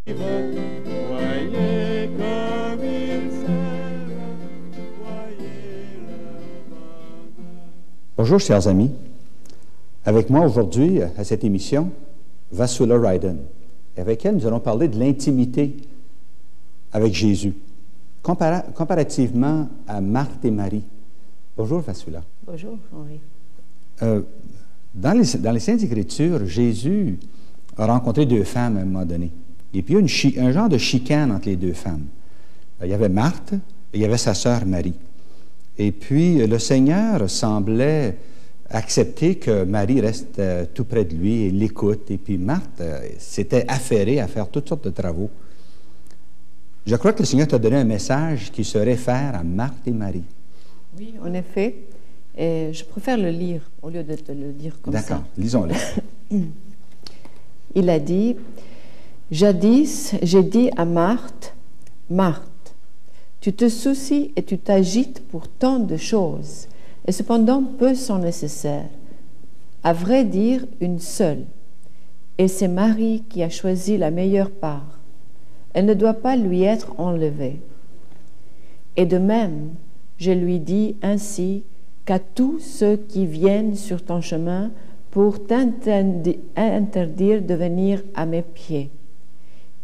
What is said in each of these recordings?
Voyez comme il s'aime, voyez le bonheur. Bonjour, chers amis. Avec moi aujourd'hui, à cette émission, Vasula Ryden. Et avec elle, nous allons parler de l'intimité avec Jésus, comparativement à Marthe et Marie. Bonjour, Vasula. Bonjour, Henri. Dans les Saintes Écritures, Jésus a rencontré deux femmes à un moment donné. Et puis, il y a un genre de chicane entre les deux femmes. Il y avait Marthe et il y avait sa sœur Marie. Et puis, le Seigneur semblait accepter que Marie reste tout près de lui et l'écoute. Et puis, Marthe s'était affairée à faire toutes sortes de travaux. Je crois que le Seigneur t'a donné un message qui se réfère à Marthe et Marie. Oui, en effet. Et je préfère le lire au lieu de te le dire comme ça. D'accord, lisons-le. Il a dit, « Jadis, j'ai dit à Marthe, Marthe, tu te soucies et tu t'agites pour tant de choses, et cependant peu sont nécessaires. À vrai dire, une seule. Et c'est Marie qui a choisi la meilleure part. Elle ne doit pas lui être enlevée. Et de même, je lui dis ainsi qu'à tous ceux qui viennent sur ton chemin pour t'interdire de venir à mes pieds.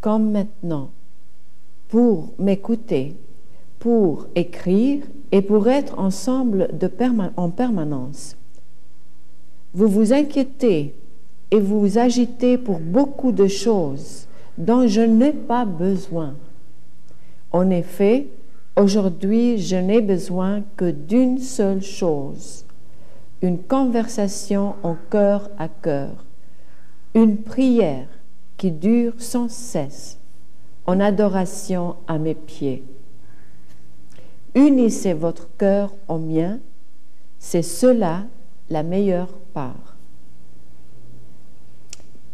Comme maintenant, pour m'écouter, pour écrire et pour être ensemble en permanence. Vous vous inquiétez et vous vous agitez pour beaucoup de choses dont je n'ai pas besoin. En effet, aujourd'hui, je n'ai besoin que d'une seule chose, une conversation en cœur à cœur, une prière qui dure sans cesse, en adoration à mes pieds. Unissez votre cœur au mien, c'est cela la meilleure part. »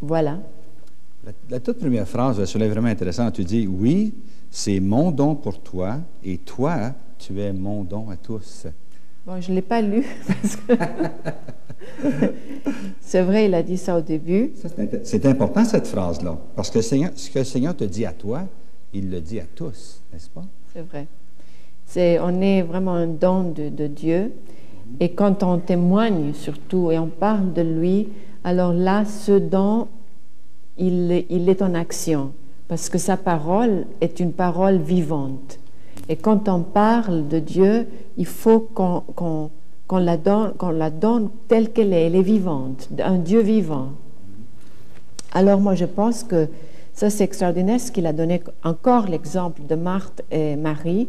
Voilà. La toute première phrase est vraiment intéressante. Tu dis, oui, c'est mon don pour toi, et toi, tu es mon don à tous. Bon, je ne l'ai pas lu, parce que c'est vrai, il a dit ça au début. C'est important, cette phrase-là, parce que ce que le Seigneur te dit à toi, il le dit à tous, n'est-ce pas? C'est vrai. On est vraiment un don de Dieu, et quand on témoigne surtout, et on parle de lui, alors là, ce don, il est en action, parce que sa parole est une parole vivante. Et quand on parle de Dieu, il faut qu'on la donne telle qu'elle est. Elle est vivante, un Dieu vivant. Alors moi, je pense que ça, c'est extraordinaire, ce qu'il a donné encore l'exemple de Marthe et Marie,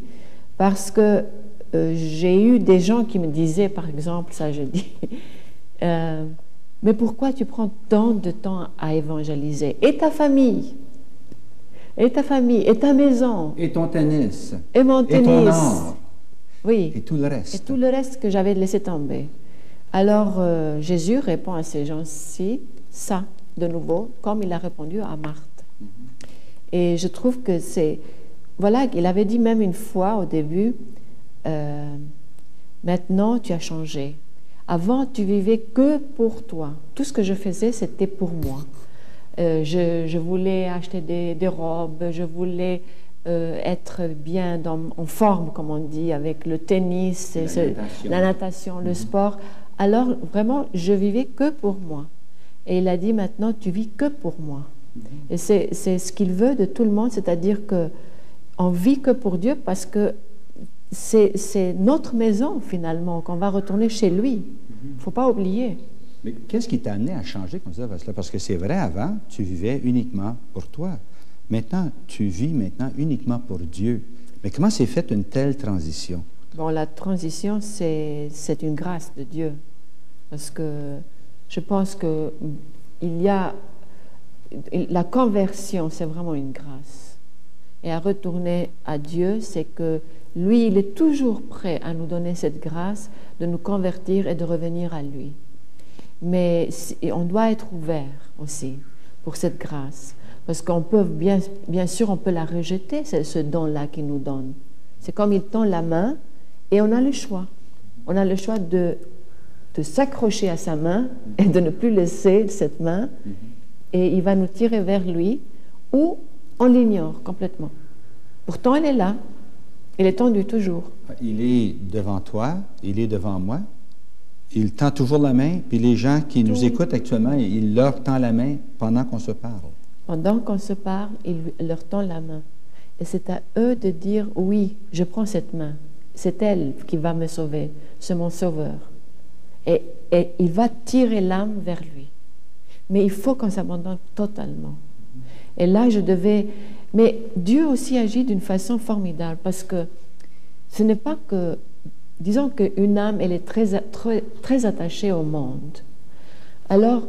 parce que j'ai eu des gens qui me disaient, par exemple, ça je dis, mais pourquoi tu prends tant de temps à évangéliser? Et ta famille? Et ta famille? Et ta maison? Et ton tennis? Et mon tennis? Et ton art? Oui. Et tout le reste? Et tout le reste que j'avais laissé tomber. Alors, Jésus répond à ces gens-ci, ça, de nouveau, comme il a répondu à Marthe. Et je trouve que c'est... Voilà, il avait dit même une fois au début, maintenant tu as changé. Avant, tu vivais que pour toi. Tout ce que je faisais, c'était pour moi. Je voulais acheter des robes, je voulais être bien en forme, comme on dit, avec le tennis, la natation, le sport. Alors, vraiment, je vivais que pour moi. Et il a dit, maintenant, tu vis que pour moi. Et c'est ce qu'il veut de tout le monde, c'est-à-dire qu'on vit que pour Dieu parce que c'est notre maison, finalement, qu'on va retourner chez lui. Il ne faut pas oublier. Mais qu'est-ce qui t'a amené à changer comme ça, Vasula? Parce que c'est vrai, avant, tu vivais uniquement pour toi. Maintenant, tu vis uniquement pour Dieu. Mais comment s'est faite une telle transition? Bon, la transition, c'est une grâce de Dieu. Parce que je pense que la conversion, c'est vraiment une grâce. Et à retourner à Dieu, c'est que lui, il est toujours prêt à nous donner cette grâce de nous convertir et de revenir à lui. Mais on doit être ouvert aussi pour cette grâce. Parce qu'on peut, bien sûr, on peut la rejeter, ce don-là qu'il nous donne. C'est comme il tend la main et on a le choix. On a le choix de s'accrocher à sa main et de ne plus laisser cette main. Et il va nous tirer vers lui. Ou on l'ignore complètement. Pourtant, elle est là. Elle est tendue toujours. Il est devant toi, il est devant moi. Il tend toujours la main, puis les gens qui nous Oui. écoutent actuellement, il leur tend la main pendant qu'on se parle. Pendant qu'on se parle, il leur tend la main. Et c'est à eux de dire, oui, je prends cette main. C'est elle qui va me sauver. C'est mon sauveur. Et il va tirer l'âme vers lui. Mais il faut qu'on s'abandonne totalement. Et là, je devais... Mais Dieu aussi agit d'une façon formidable parce que ce n'est pas que... Disons qu'une âme, elle est très attachée au monde. Alors,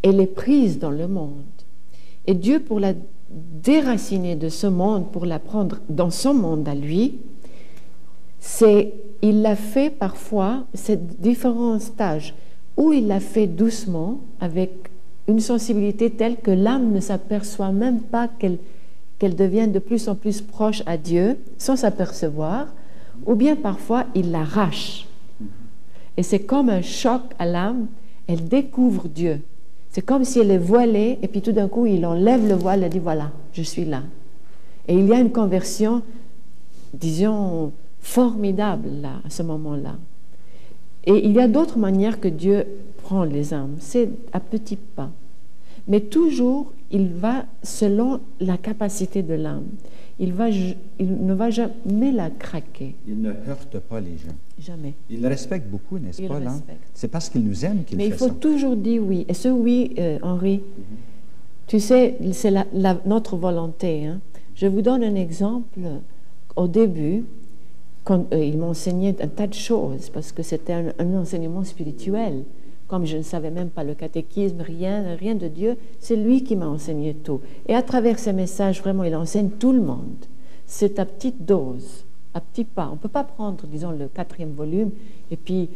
elle est prise dans le monde. Et Dieu, pour la déraciner de ce monde, pour la prendre dans son monde à lui, il l'a fait parfois, ces différents stages, où il l'a fait doucement, avec une sensibilité telle que l'âme ne s'aperçoit même pas qu'elle devient de plus en plus proche à Dieu, sans s'apercevoir, ou bien parfois il l'arrache. Et c'est comme un choc à l'âme, elle découvre Dieu. C'est comme si elle est voilée, et puis tout d'un coup, il enlève le voile et dit, voilà, je suis là. Et il y a une conversion, disons, formidable là, à ce moment-là. Et il y a d'autres manières que Dieu prend les âmes, c'est à petits pas. Mais toujours, il va selon la capacité de l'âme. Il ne va jamais la craquer. Il ne heurte pas les gens. Jamais. Il le respecte beaucoup, n'est-ce Il pas, l'âme? respecte. C'est parce qu'il nous aime qu'il Mais fait il faut ça. toujours dire oui. Et ce oui, Henri, tu sais, c'est notre volonté. Hein. Je vous donne un exemple. Au début, quand il m'enseignait un tas de choses, parce que c'était un enseignement spirituel. Comme je ne savais même pas le catéchisme, rien de Dieu, c'est lui qui m'a enseigné tout. Et à travers ces messages, vraiment, il enseigne tout le monde. C'est à petite dose, à petits pas. On ne peut pas prendre, disons, le 4e volume, et puis,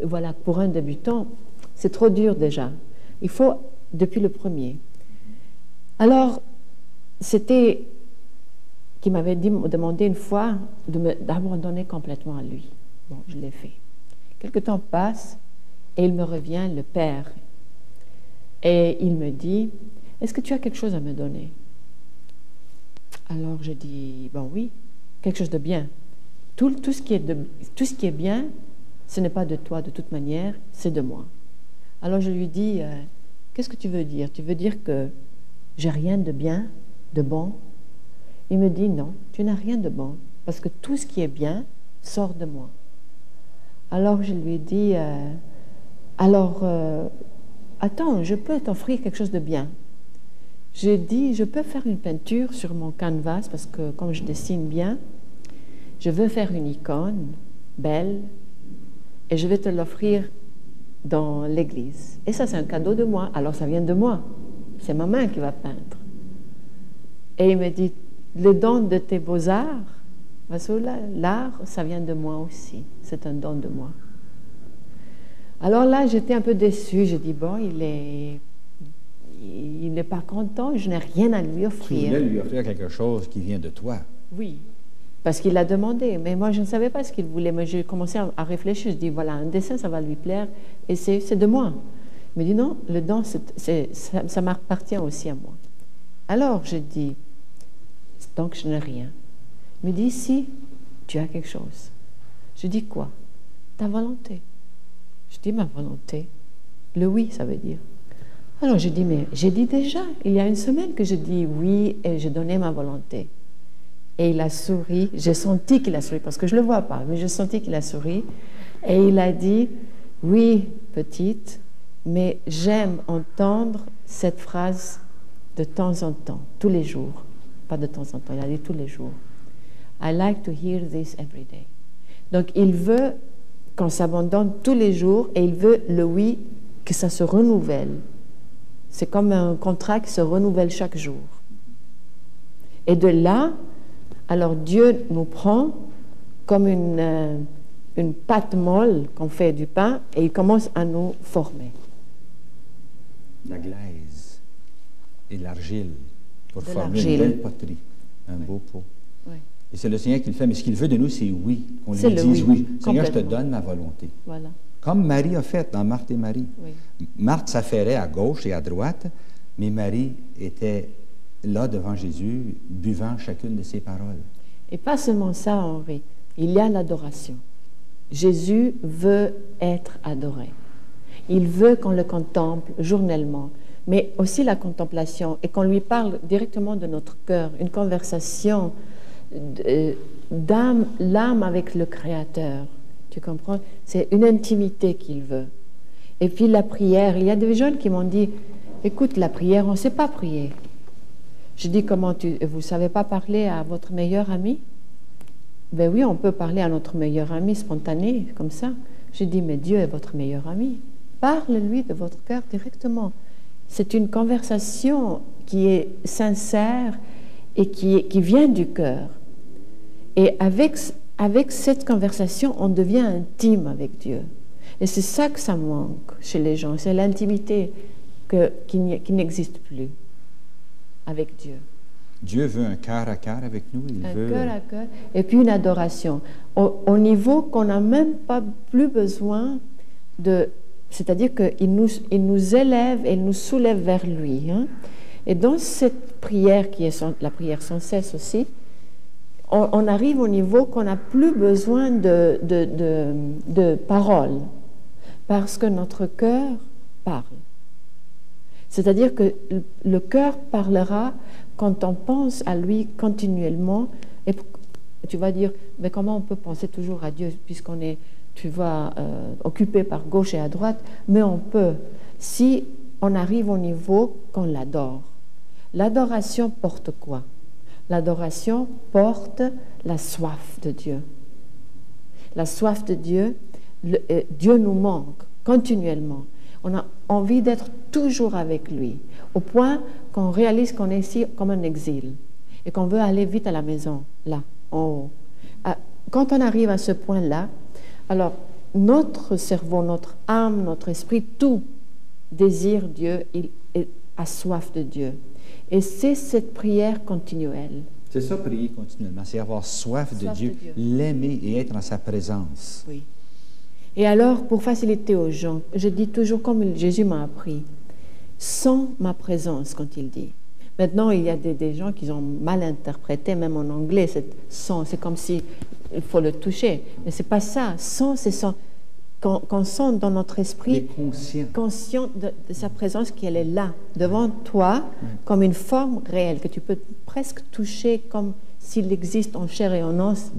voilà, pour un débutant, c'est trop dur déjà. Il faut, depuis le premier. Alors, c'était qui m'avait demandé une fois d'abandonner complètement à lui. Bon, je l'ai fait. Quelque temps passe, et il me revient, le Père, et il me dit, est-ce que tu as quelque chose à me donner? Alors je dis, bon oui, quelque chose de bien. Tout ce qui est bien, ce n'est pas de toi de toute manière, c'est de moi. Alors je lui dis, qu'est-ce que tu veux dire? Tu veux dire que j'ai rien de bien, de bon? Il me dit, non, tu n'as rien de bon, parce que tout ce qui est bien sort de moi. Alors je lui ai dit, attends, je peux t'offrir quelque chose de bien. J'ai dit, je peux faire une peinture sur mon canvas, parce que comme je dessine bien, je veux faire une icône belle, et je vais te l'offrir dans l'église. Et ça, c'est un cadeau de moi, alors ça vient de moi. C'est ma main qui va peindre. Et il me dit, le don de tes beaux-arts, l'art, ça vient de moi aussi. C'est un don de moi. Alors là, j'étais un peu déçue. J'ai dit, bon, il n'est pas content, je n'ai rien à lui Tu offrir. voulais lui offrir quelque chose qui vient de toi. Oui, parce qu'il l'a demandé. Mais moi, je ne savais pas ce qu'il voulait. Mais j'ai commencé à réfléchir. Je dis, voilà, un dessin, ça va lui plaire. Et c'est de moi. Il me dit, non, le don, ça m'appartient aussi à moi. Alors, je dis, donc je n'ai rien. Il me dit, si, tu as quelque chose. Je dis, quoi? Ta volonté. Je dis, ma volonté. Le oui, ça veut dire. Alors, je dis, mais j'ai dit déjà, il y a une semaine que je dis oui et je donnais ma volonté. Et il a souri. J'ai senti qu'il a souri, parce que je ne le vois pas, mais j'ai senti qu'il a souri. Et il a dit, oui, petite, mais j'aime entendre cette phrase de temps en temps, tous les jours. Pas de temps en temps, il a dit tous les jours. I like to hear this every day. Donc, il veut qu'on s'abandonne tous les jours et il veut le oui, que ça se renouvelle. C'est comme un contrat qui se renouvelle chaque jour. Et de là, alors Dieu nous prend comme une pâte molle qu'on fait du pain et il commence à nous former. La glaise et l'argile pour De former l'argile. une belle poterie, un beau pot. Oui. Et c'est le Seigneur qui le fait, mais ce qu'il veut de nous, c'est oui. Qu'on lui C'est le dise oui, oui. Seigneur, je te complètement. donne ma volonté. Voilà. Comme Marie a fait dans Marthe et Marie. Oui. Marthe s'affairait à gauche et à droite, mais Marie était là devant Jésus, buvant chacune de ses paroles. Et pas seulement ça, Henri, il y a l'adoration. Jésus veut être adoré. Il veut qu'on le contemple journellement, mais aussi la contemplation, et qu'on lui parle directement de notre cœur, une conversation l'âme avec le Créateur. Tu comprends? C'est une intimité qu'il veut. Et puis la prière, il y a des jeunes qui m'ont dit, écoute, la prière, on ne sait pas prier. Je dis, vous ne savez pas parler à votre meilleur ami? Ben oui, on peut parler à notre meilleur ami spontané, comme ça. Je dis, mais Dieu est votre meilleur ami. Parle-lui de votre cœur directement. C'est une conversation qui est sincère et qui vient du cœur. Et avec cette conversation, on devient intime avec Dieu. Et c'est ça que ça manque chez les gens, c'est l'intimité qui n'existe plus avec Dieu. Dieu veut un cœur à cœur avec nous. Un cœur à cœur, et puis une adoration. Au niveau qu'on n'a même pas plus besoin de... C'est-à-dire qu'il nous élève et il nous soulève vers lui. Hein? Et dans cette prière, qui est la prière sans cesse aussi, on arrive au niveau qu'on n'a plus besoin de paroles, parce que notre cœur parle. C'est-à-dire que le cœur parlera quand on pense à lui continuellement. Et tu vas dire, mais comment on peut penser toujours à Dieu puisqu'on est, tu vois, occupé par gauche et à droite? Mais on peut, si on arrive au niveau qu'on l'adore. L'adoration porte quoi? L'adoration porte la soif de Dieu. La soif de Dieu, Dieu nous manque continuellement. On a envie d'être toujours avec lui, au point qu'on réalise qu'on est ici comme un exil et qu'on veut aller vite à la maison, là, en haut. Quand on arrive à ce point-là, alors notre cerveau, notre âme, notre esprit, tout désire Dieu, il a soif de Dieu. Et c'est cette prière continuelle. C'est ça, prier continuellement, c'est avoir soif de Dieu, l'aimer et être en sa présence. Oui. Et alors, pour faciliter aux gens, je dis toujours comme Jésus m'a appris, sans ma présence, quand il dit. Maintenant, il y a des gens qui ont mal interprété, même en anglais, sans, c'est comme si il faut le toucher. Mais c'est pas ça. Sans, c'est sans. Qu'on sent dans notre esprit, conscient de sa présence, qu'elle est là, devant toi, comme une forme réelle, que tu peux presque toucher comme s'il existe en chair et en os,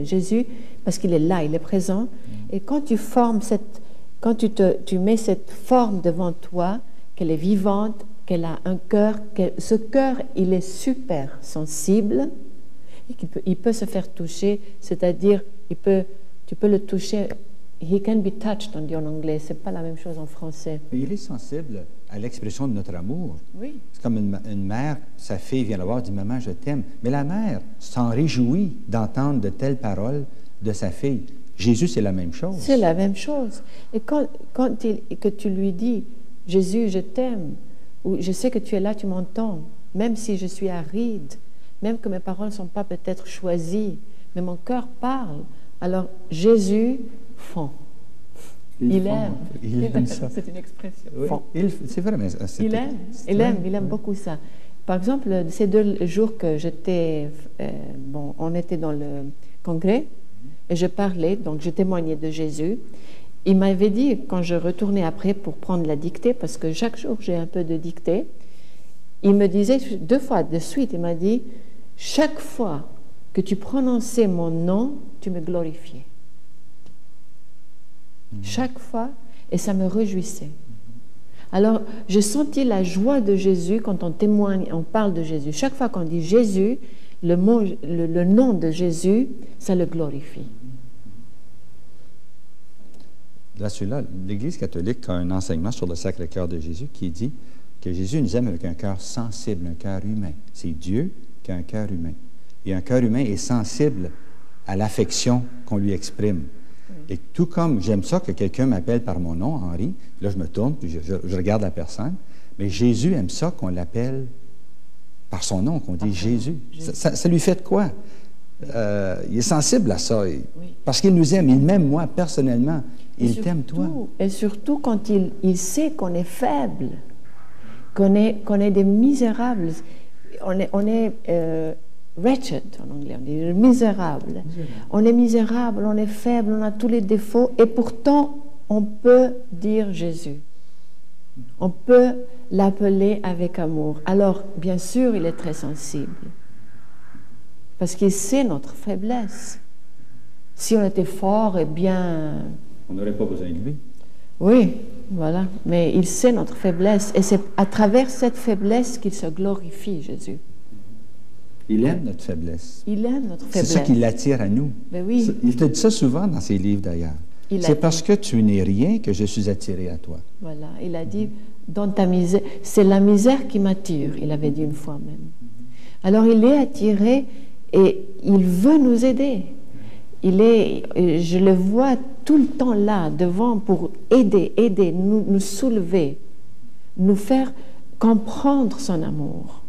Jésus, parce qu'il est là, il est présent. Et quand tu formes tu mets cette forme devant toi, qu'elle est vivante, qu'elle a un cœur, ce cœur, il est super sensible, et il peut se faire toucher, c'est-à-dire, tu peux le toucher. He can be touched, on dit en anglais. C'est pas la même chose en français. Il est sensible à l'expression de notre amour. Oui. C'est comme une mère, sa fille vient la voir et dit « Maman, je t'aime ». Mais la mère s'en réjouit d'entendre de telles paroles de sa fille. Jésus, c'est la même chose. C'est la même chose. Et quand que tu lui dis « Jésus, je t'aime » ou « Je sais que tu es là, tu m'entends », même si je suis aride, même que mes paroles ne sont pas peut-être choisies, mais mon cœur parle. Alors, Jésus fond. Il aime. Il aime ça. C'est une expression. Oui, c'est vrai, mais il aime beaucoup ça. Par exemple, ces 2 jours que j'étais, on était dans le congrès et je parlais, donc je témoignais de Jésus. Il m'avait dit, quand je retournais après pour prendre la dictée, parce que chaque jour j'ai un peu de dictée, il me disait 2 fois de suite, il m'a dit, chaque fois que tu prononçais mon nom, tu me glorifiais. Chaque fois, et ça me réjouissait. Alors, je sentis la joie de Jésus quand on témoigne, on parle de Jésus. Chaque fois qu'on dit Jésus, le nom de Jésus, ça le glorifie. Là, l'Église catholique a un enseignement sur le Sacré-Cœur de Jésus qui dit que Jésus nous aime avec un cœur sensible, un cœur humain. C'est Dieu qui a un cœur humain. Et un cœur humain est sensible à l'affection qu'on lui exprime. Et tout comme j'aime ça que quelqu'un m'appelle par mon nom, Henri, là je me tourne, puis je regarde la personne, mais Jésus aime ça qu'on l'appelle par son nom, qu'on dit Jésus. Ça lui fait de quoi? Il est sensible à ça, parce qu'il nous aime, il m'aime moi personnellement, il t'aime toi. Et surtout quand il sait qu'on est faible, qu'on est des misérables. on est wretched en anglais, on dit misérable. On est misérable, on est faible, on a tous les défauts et pourtant on peut dire Jésus. On peut l'appeler avec amour. Alors, bien sûr, il est très sensible parce qu'il sait notre faiblesse. Si on était fort et bien... On n'aurait pas besoin de lui. Oui, voilà. Mais il sait notre faiblesse et c'est à travers cette faiblesse qu'il se glorifie, Jésus. Il aime notre faiblesse. Il aime notre C'est faiblesse. ça qui l'attire à nous. Ben oui. Il te dit ça souvent dans ses livres d'ailleurs. Il a C'est dit. parce que tu n'es rien que je suis attiré à toi. Voilà, il a dit, dans ta misère, c'est la misère qui m'attire, il avait dit une fois même. Alors il est attiré et il veut nous aider. Je le vois tout le temps là, devant, pour aider, nous soulever, nous faire comprendre son amour.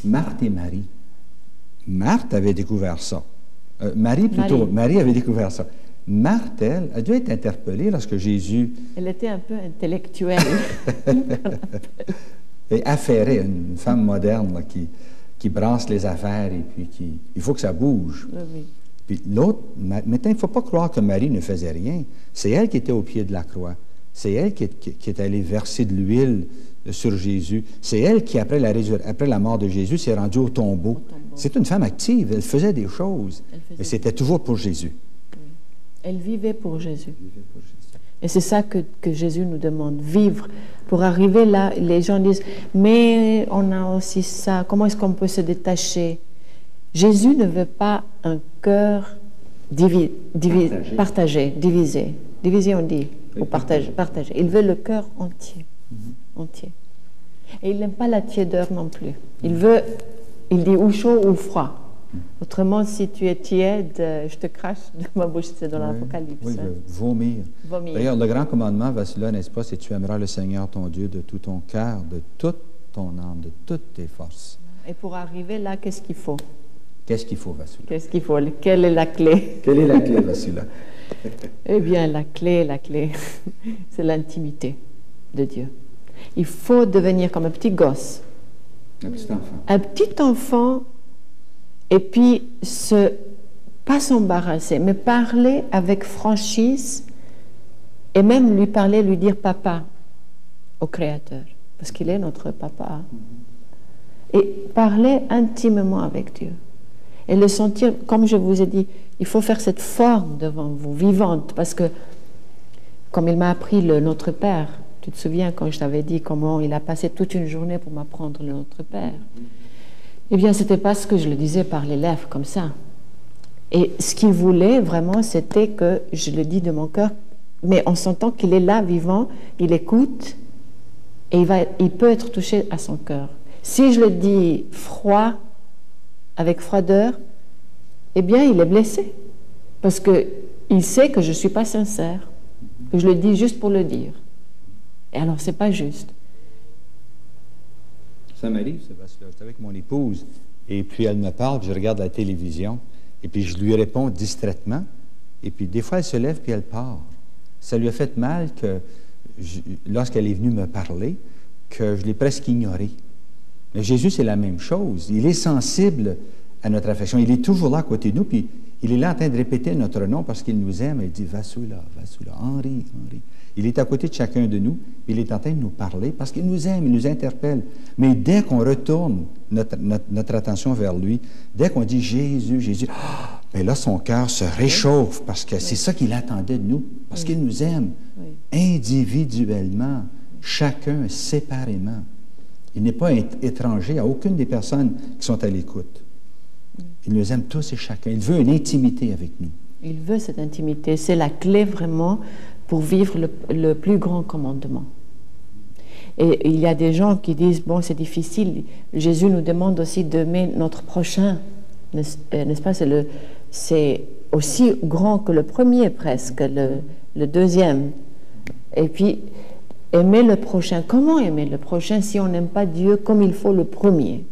Marthe et Marie. Marthe avait découvert ça. Marie avait découvert ça. Marthe, elle, a dû être interpellée lorsque Jésus... Elle était un peu intellectuelle. Et affairée, une femme moderne là, qui brasse les affaires et puis il faut que ça bouge. Oui. Puis l'autre, maintenant, il ne faut pas croire que Marie ne faisait rien. C'est elle qui était au pied de la croix. C'est elle qui est allée verser de l'huile sur Jésus. C'est elle qui, après la mort de Jésus, s'est rendue au tombeau. C'est une femme active. Elle faisait des choses. Mais c'était toujours pour Jésus. Oui. Elle vivait pour Jésus. Et c'est ça que Jésus nous demande, vivre. Pour arriver là, les gens disent, mais on a aussi ça, comment est-ce qu'on peut se détacher? Jésus ne veut pas un cœur partagé, divisé. Divisé, on dit, ou partagé. Il veut le cœur entier. Entier. Et il n'aime pas la tiédeur non plus. Il dit ou chaud ou froid. Autrement, si tu es tiède, je te crache de ma bouche, c'est dans l'Apocalypse. Oui, hein. vomir. D'ailleurs, le grand commandement va celui-là, n'est-ce pas, c'est tu aimeras le Seigneur ton Dieu de tout ton cœur, de toute ton âme, de toutes tes forces. Et pour arriver là, qu'est-ce qu'il faut? Qu'est-ce qu'il faut, Vassula? Qu'est-ce qu'il faut? Quelle est la clé? Quelle est la clé, Vassula? Eh bien, la clé, c'est l'intimité de Dieu. Il faut devenir comme un petit gosse. Un petit enfant. Un petit enfant, et puis pas s'embarrasser, mais parler avec franchise, et même lui dire papa au Créateur, parce qu'il est notre papa. Et parler intimement avec Dieu. Et le sentir, comme je vous ai dit, il faut faire cette forme devant vous, vivante, parce que, comme il m'a appris le Notre Père, tu te souviens quand je t'avais dit comment il a passé toute une journée pour m'apprendre le Notre Père? Eh bien, c'était pas ce que je le disais par les lèvres, comme ça. Et ce qu'il voulait vraiment, c'était que je le dis de mon cœur, mais on s'entend qu'il est là, vivant, il écoute, et il peut être touché à son cœur. Si je le dis froid, avec froideur, eh bien, il est blessé. Parce qu'il sait que je ne suis pas sincère, que je le dis juste pour le dire. Et alors, ce n'est pas juste. Ça m'arrive, Sébastien. J'étais avec mon épouse, et puis elle me parle, puis je regarde la télévision, et puis je lui réponds distraitement, et puis des fois, elle se lève, puis elle part. Ça lui a fait mal que, lorsqu'elle est venue me parler, que je l'ai presque ignorée. Mais Jésus, c'est la même chose. Il est sensible à notre affection. Il est toujours là à côté de nous, puis il est là en train de répéter notre nom parce qu'il nous aime. Il dit « Vassula, Vassula, Henri, Henri ». Il est à côté de chacun de nous, puis il est en train de nous parler parce qu'il nous aime, il nous interpelle. Mais dès qu'on retourne notre attention vers lui, dès qu'on dit « Jésus, Jésus », bien là, son cœur se réchauffe parce que c'est ça qu'il attendait de nous, parce qu'il nous aime individuellement, chacun séparément. Il n'est pas étranger à aucune des personnes qui sont à l'écoute. Il nous aime tous et chacun. Il veut une intimité avec nous. Il veut cette intimité. C'est la clé vraiment pour vivre le plus grand commandement. Et il y a des gens qui disent, bon, c'est difficile. Jésus nous demande aussi d'aimer notre prochain. N'est-ce pas? C'est aussi grand que le premier presque, le deuxième. Et puis, aimer le prochain. Comment aimer le prochain si on n'aime pas Dieu comme il faut le premier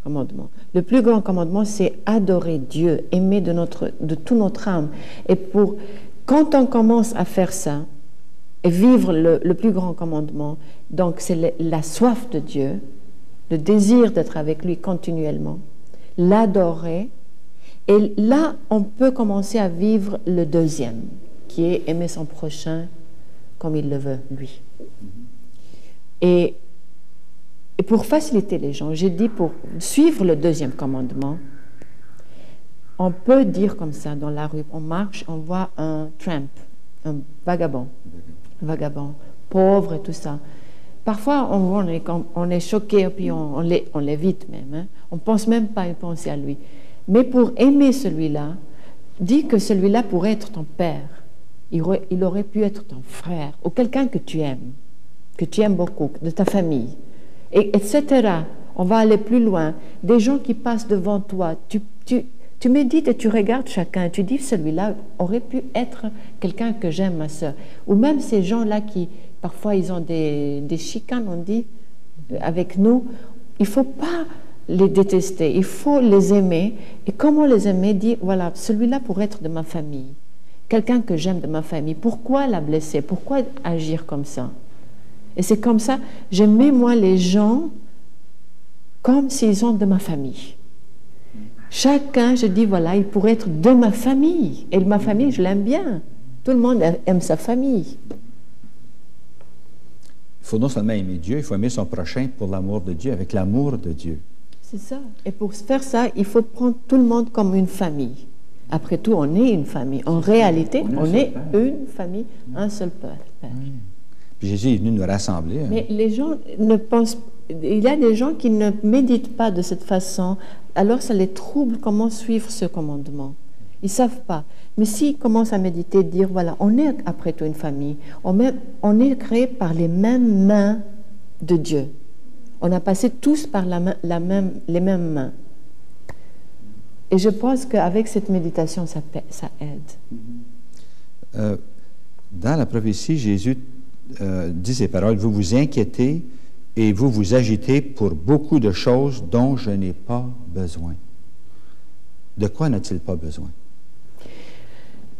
commandement? Le plus grand commandement, c'est adorer Dieu, aimer de toute notre âme. Et quand on commence à faire ça, et vivre le plus grand commandement, donc c'est la soif de Dieu, le désir d'être avec lui continuellement, l'adorer. Et là, on peut commencer à vivre le deuxième, qui est aimer son prochain comme il le veut, lui. Et pour faciliter les gens, j'ai dit pour suivre le deuxième commandement, on peut dire comme ça dans la rue, on marche, on voit un tramp, un vagabond, pauvre et tout ça. Parfois, on est choqué, puis on l'évite même. Hein. On ne pense même pas à penser à lui. Mais pour aimer celui-là, dis que celui-là pourrait être ton père. Il aurait pu être ton frère, ou quelqu'un que tu aimes beaucoup, de ta famille, etc. On va aller plus loin. Des gens qui passent devant toi, tu médites et tu regardes chacun, tu dis, celui-là aurait pu être quelqu'un que j'aime, ma soeur. Ou même ces gens-là qui, parfois, ils ont des chicanes, on dit, avec nous. Il ne faut pas les détester, il faut les aimer. Et comment les aimer? Dire, voilà, celui-là pourrait être de ma famille, quelqu'un que j'aime de ma famille. Pourquoi la blesser? Pourquoi agir comme ça? Et c'est comme ça, j'aimais moi les gens comme s'ils sont de ma famille. Chacun, je dis, voilà, il pourrait être de ma famille. Et ma famille, je l'aime bien. Tout le monde aime sa famille. Il faut non seulement aimer Dieu, il faut aimer son prochain pour l'amour de Dieu, avec l'amour de Dieu. C'est ça. Et pour faire ça, il faut prendre tout le monde comme une famille. Après tout, on est une famille. En réalité, on est une famille, un seul père. Oui. Puis Jésus est venu nous rassembler. Mais les gens ne pensent... Il y a des gens qui ne méditent pas de cette façon, alors ça les trouble comment suivre ce commandement. Ils ne savent pas. Mais s'ils commencent à méditer, dire, voilà, on est après tout une famille, on est créé par les mêmes mains de Dieu. On a passé tous par les mêmes mains. Et je pense qu'avec cette méditation, ça aide. Dans la prophétie, Jésus dit ces paroles, « Vous vous inquiétez et vous vous agitez pour beaucoup de choses dont je n'ai pas besoin. » De quoi n'a-t-il pas besoin?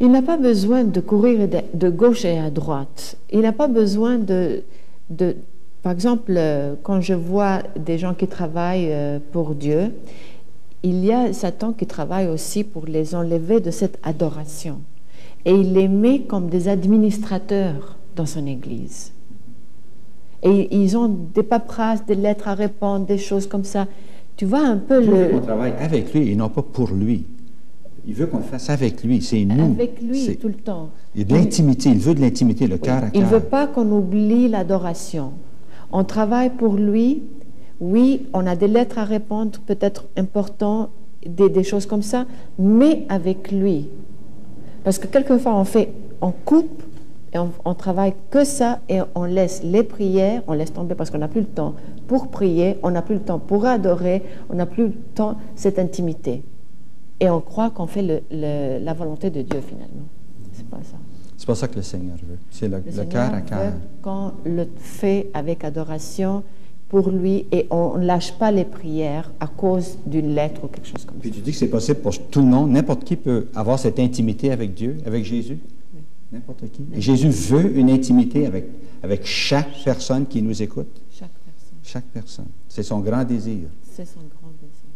Il n'a pas besoin de courir de gauche et à droite. Il n'a pas besoin de... Par exemple, quand je vois des gens qui travaillent pour Dieu, il y a Satan qui travaille aussi pour les enlever de cette adoration. Et il les met comme des administrateurs dans son Église. Et ils ont des paperasses, des lettres à répondre, des choses comme ça. Tu vois un peu Dieu veut qu'on travaille avec lui et non pas pour lui. Il veut qu'on le fasse avec lui, c'est nous. Avec lui tout le temps. Il y a de l'intimité, il veut de l'intimité, le cœur à cœur. Il ne veut pas qu'on oublie l'adoration. On travaille pour lui. Oui, on a des lettres à répondre, peut-être importantes, des choses comme ça, mais avec lui. Parce que quelquefois, on coupe et on travaille que ça et on laisse les prières, on laisse tomber parce qu'on n'a plus le temps pour prier, on n'a plus le temps pour adorer, on n'a plus le temps, cette intimité. Et on croit qu'on fait la volonté de Dieu finalement. C'est pas ça. C'est pas ça que le Seigneur veut. C'est le cœur à cœur. Qu'on le fait avec adoration pour lui et on ne lâche pas les prières à cause d'une lettre ou quelque chose comme ça. Puis tu dis que c'est possible pour tout le monde. N'importe qui peut avoir cette intimité avec Dieu, avec Jésus. Oui. N'importe qui. Et Jésus veut une intimité avec chaque personne qui nous écoute. Chaque personne. Chaque personne. C'est son grand désir. C'est son grand désir.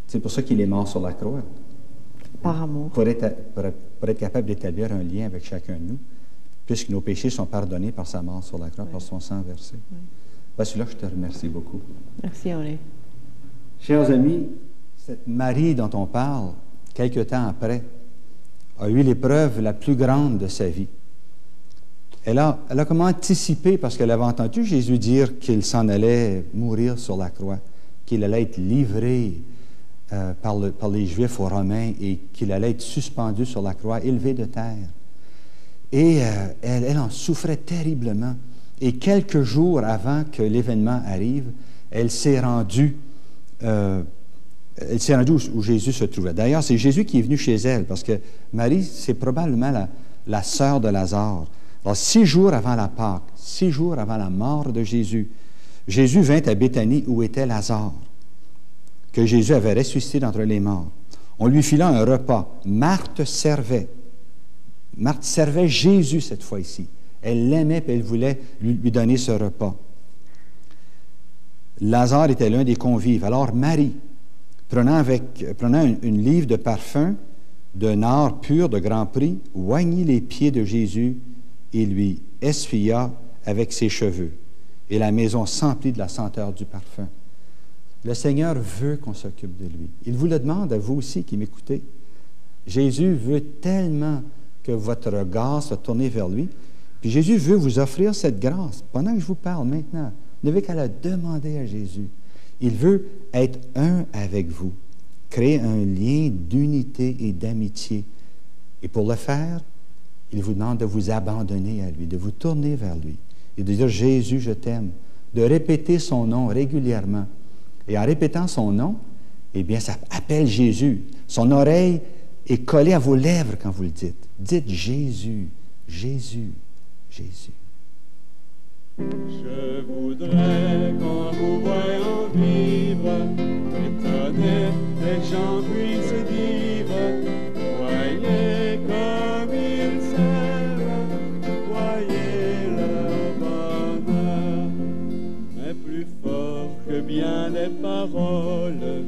C'est pour ça qu'il est mort sur la croix. Par amour. Pour être capable d'établir un lien avec chacun de nous, puisque nos péchés sont pardonnés par sa mort sur la croix, par son sang versé. Oui. Là, je te remercie beaucoup. Merci, Henri. Chers amis, cette Marie dont on parle, quelque temps après, a eu l'épreuve la plus grande de sa vie. Elle a comment anticipé, parce qu'elle avait entendu Jésus dire qu'il s'en allait mourir sur la croix, qu'il allait être livré par les Juifs aux Romains et qu'il allait être suspendu sur la croix, élevé de terre. Et elle en souffrait terriblement. Et quelques jours avant que l'événement arrive, elle s'est rendue où Jésus se trouvait. D'ailleurs, c'est Jésus qui est venu chez elle, parce que Marie, c'est probablement la sœur de Lazare. Alors, 6 jours avant la Pâque, 6 jours avant la mort de Jésus, Jésus vint à Béthanie où était Lazare, que Jésus avait ressuscité d'entre les morts. On lui fila un repas. Marthe servait. Marthe servait Jésus cette fois-ci. Elle l'aimait et elle voulait lui donner ce repas. Lazare était l'un des convives. Alors Marie, prenant une livre de parfum de nard pur de grand prix, oignit les pieds de Jésus et lui essuya avec ses cheveux. Et la maison s'emplit de la senteur du parfum. Le Seigneur veut qu'on s'occupe de lui. Il vous le demande à vous aussi qui m'écoutez. Jésus veut tellement que votre regard soit tourné vers lui. Puis Jésus veut vous offrir cette grâce. Pendant que je vous parle maintenant, vous n'avez qu'à la demander à Jésus. Il veut être un avec vous, créer un lien d'unité et d'amitié. Et pour le faire, il vous demande de vous abandonner à lui, de vous tourner vers lui et de dire « Jésus, je t'aime », de répéter son nom régulièrement. Et en répétant son nom, eh bien, ça appelle Jésus. Son oreille est collée à vos lèvres quand vous le dites. Dites Jésus, Jésus, Jésus. Je voudrais qu'en vous voyant vivre, étonner les gens puissent dire, voyez comme ils s'aiment, voyez leur bonheur. Mais plus fort que bien des paroles,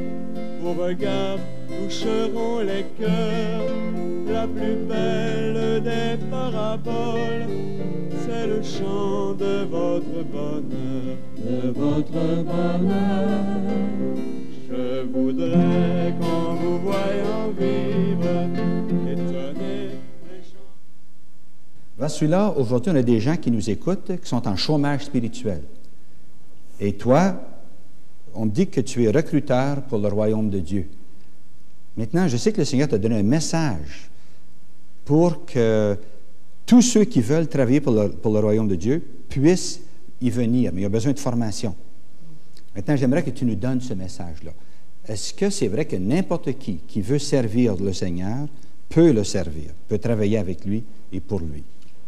vos regards toucheront les cœurs. La plus belle des paraboles, c'est le chant de votre bonheur, de votre bonheur. Je voudrais qu'en vous voyant vivre, étonner les gens. Ben, celui-là, aujourd'hui, on a des gens qui nous écoutent, qui sont en chômage spirituel. Et toi, on me dit que tu es recruteur pour le royaume de Dieu. Maintenant, je sais que le Seigneur t'a donné un message pour que tous ceux qui veulent travailler pour le royaume de Dieu puissent y venir, mais il y a besoin de formation. Maintenant, j'aimerais que tu nous donnes ce message-là. Est-ce que c'est vrai que n'importe qui veut servir le Seigneur peut le servir, peut travailler avec lui et pour lui?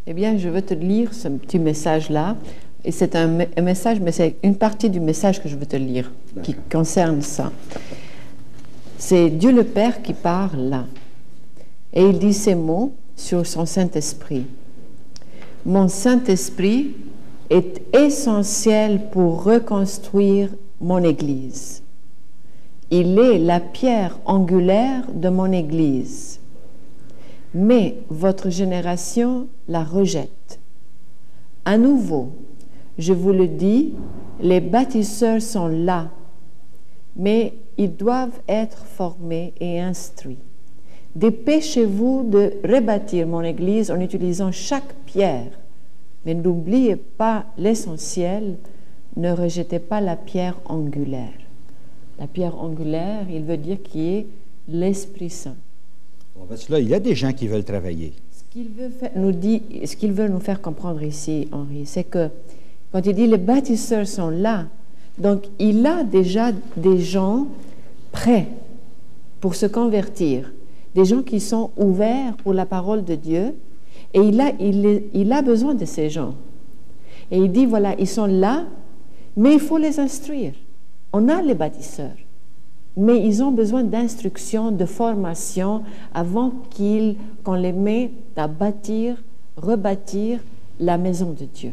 Eh bien, je veux te lire ce petit message-là. Et c'est un message, mais c'est une partie du message que je veux te lire, qui concerne ça. C'est Dieu le Père qui parle là. Et il dit ces mots sur son Saint-Esprit. Mon Saint-Esprit est essentiel pour reconstruire mon Église. Il est la pierre angulaire de mon Église. Mais votre génération la rejette. À nouveau, je vous le dis, les bâtisseurs sont là, mais ils doivent être formés et instruits. Dépêchez-vous de rebâtir mon Église en utilisant chaque pierre, mais n'oubliez pas l'essentiel, ne rejetez pas la pierre angulaire. La pierre angulaire, il veut dire qui est l'Esprit Saint. Bon, parce que là, il y a des gens qui veulent travailler. Ce qu'il veut nous faire comprendre ici, Henri, c'est que quand il dit les bâtisseurs sont là, donc il a déjà des gens prêts pour se convertir, des gens qui sont ouverts pour la parole de Dieu, et il a besoin de ces gens. Et il dit, voilà, ils sont là, mais il faut les instruire. On a les bâtisseurs, mais ils ont besoin d'instruction, de formation, avant qu'on les mette à bâtir, rebâtir la maison de Dieu.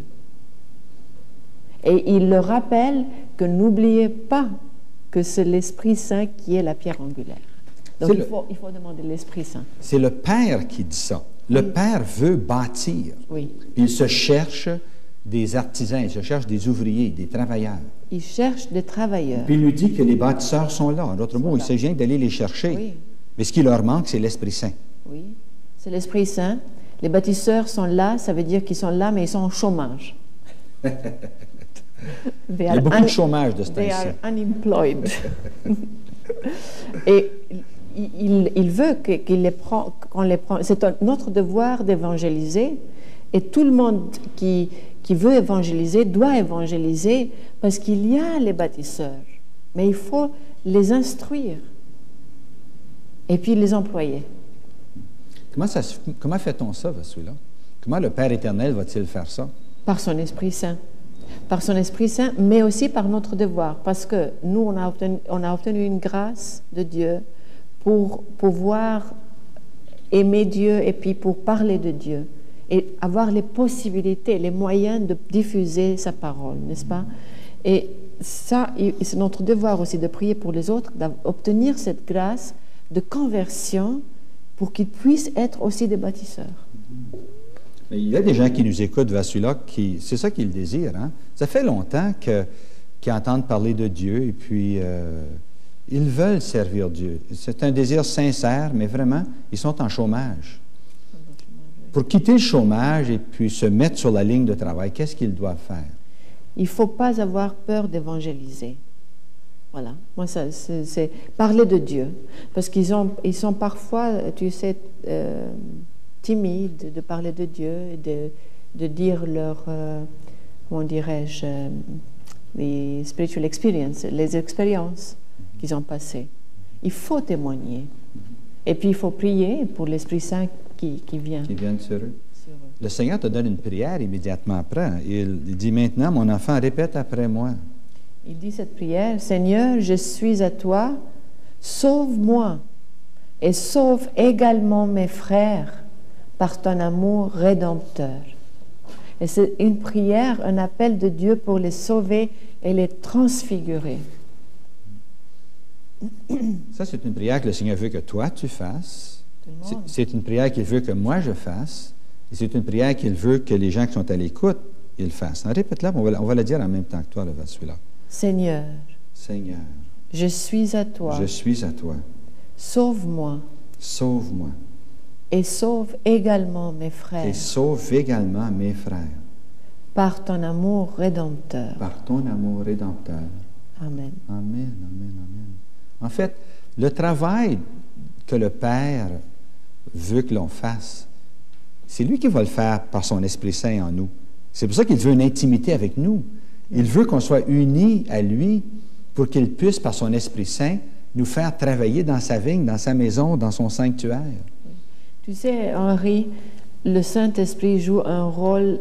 Et il leur rappelle que n'oubliez pas que c'est l'Esprit Saint qui est la pierre angulaire. Donc il faut demander l'Esprit Saint. C'est le Père qui dit ça. Le Père veut bâtir. Oui. Puis il se cherche des artisans, il se cherche des ouvriers, des travailleurs. Il cherche des travailleurs. Puis il lui dit que les bâtisseurs sont là. En d'autres mots, il s'agit d'aller les chercher. Oui. Mais ce qui leur manque, c'est l'Esprit Saint. Oui, c'est l'Esprit Saint. Les bâtisseurs sont là, ça veut dire qu'ils sont là, mais ils sont en chômage. Il y a beaucoup de chômage de ce temps-ci. They are unemployed. Et il veut qu'on les prenne. C'est notre devoir d'évangéliser. Et tout le monde qui veut évangéliser doit évangéliser parce qu'il y a les bâtisseurs. Mais il faut les instruire et puis les employer. Comment fait-on ça, celui-là? Comment le Père éternel va-t-il faire ça? Par son Esprit Saint. Par son Esprit Saint, mais aussi par notre devoir. Parce que nous, on a obtenu une grâce de Dieu pour pouvoir aimer Dieu et puis pour parler de Dieu et avoir les possibilités, les moyens de diffuser sa parole, n'est-ce pas? Et ça, c'est notre devoir aussi de prier pour les autres, d'obtenir cette grâce de conversion pour qu'ils puissent être aussi des bâtisseurs. Mais il y a des gens qui nous écoutent, Vassula, c'est ça qu'ils désirent. Hein? Ça fait longtemps qu'ils entendent parler de Dieu et puis ils veulent servir Dieu. C'est un désir sincère, mais vraiment, ils sont en chômage. Pour quitter le chômage et puis se mettre sur la ligne de travail, qu'est-ce qu'ils doivent faire? Il ne faut pas avoir peur d'évangéliser. Voilà. Moi, c'est parler de Dieu. Parce qu'ils sont parfois, tu sais, timides de parler de Dieu, de dire leur, comment dirais-je, les spiritual experiences, les expériences qu'ils ont passées. Il faut témoigner. Et puis, il faut prier pour l'Esprit Saint qui vient. Qui viennent sur eux. Le Seigneur te donne une prière immédiatement après. Il dit maintenant, mon enfant, répète après moi. Il dit cette prière, Seigneur, je suis à toi, sauve-moi et sauve également mes frères par ton amour rédempteur. Et c'est une prière, un appel de Dieu pour les sauver et les transfigurer. Ça, c'est une prière que le Seigneur veut que toi, tu fasses. C'est une prière qu'il veut que moi, je fasse. Et c'est une prière qu'il veut que les gens qui sont à l'écoute, ils fassent. Répète-la, on va la dire en même temps que toi, le Vassula. Seigneur, Seigneur, je suis à toi. Je suis à toi. Sauve-moi. Sauve-moi. Et sauve également mes frères. Et sauve également mes frères. Par ton amour rédempteur. Par ton amour rédempteur. Amen. Amen, amen, amen. En fait, le travail que le Père veut que l'on fasse, c'est lui qui va le faire par son Esprit Saint en nous. C'est pour ça qu'il veut une intimité avec nous. Il veut qu'on soit unis à lui pour qu'il puisse, par son Esprit Saint, nous faire travailler dans sa vigne, dans sa maison, dans son sanctuaire. Tu sais, Henri, le Saint-Esprit joue un rôle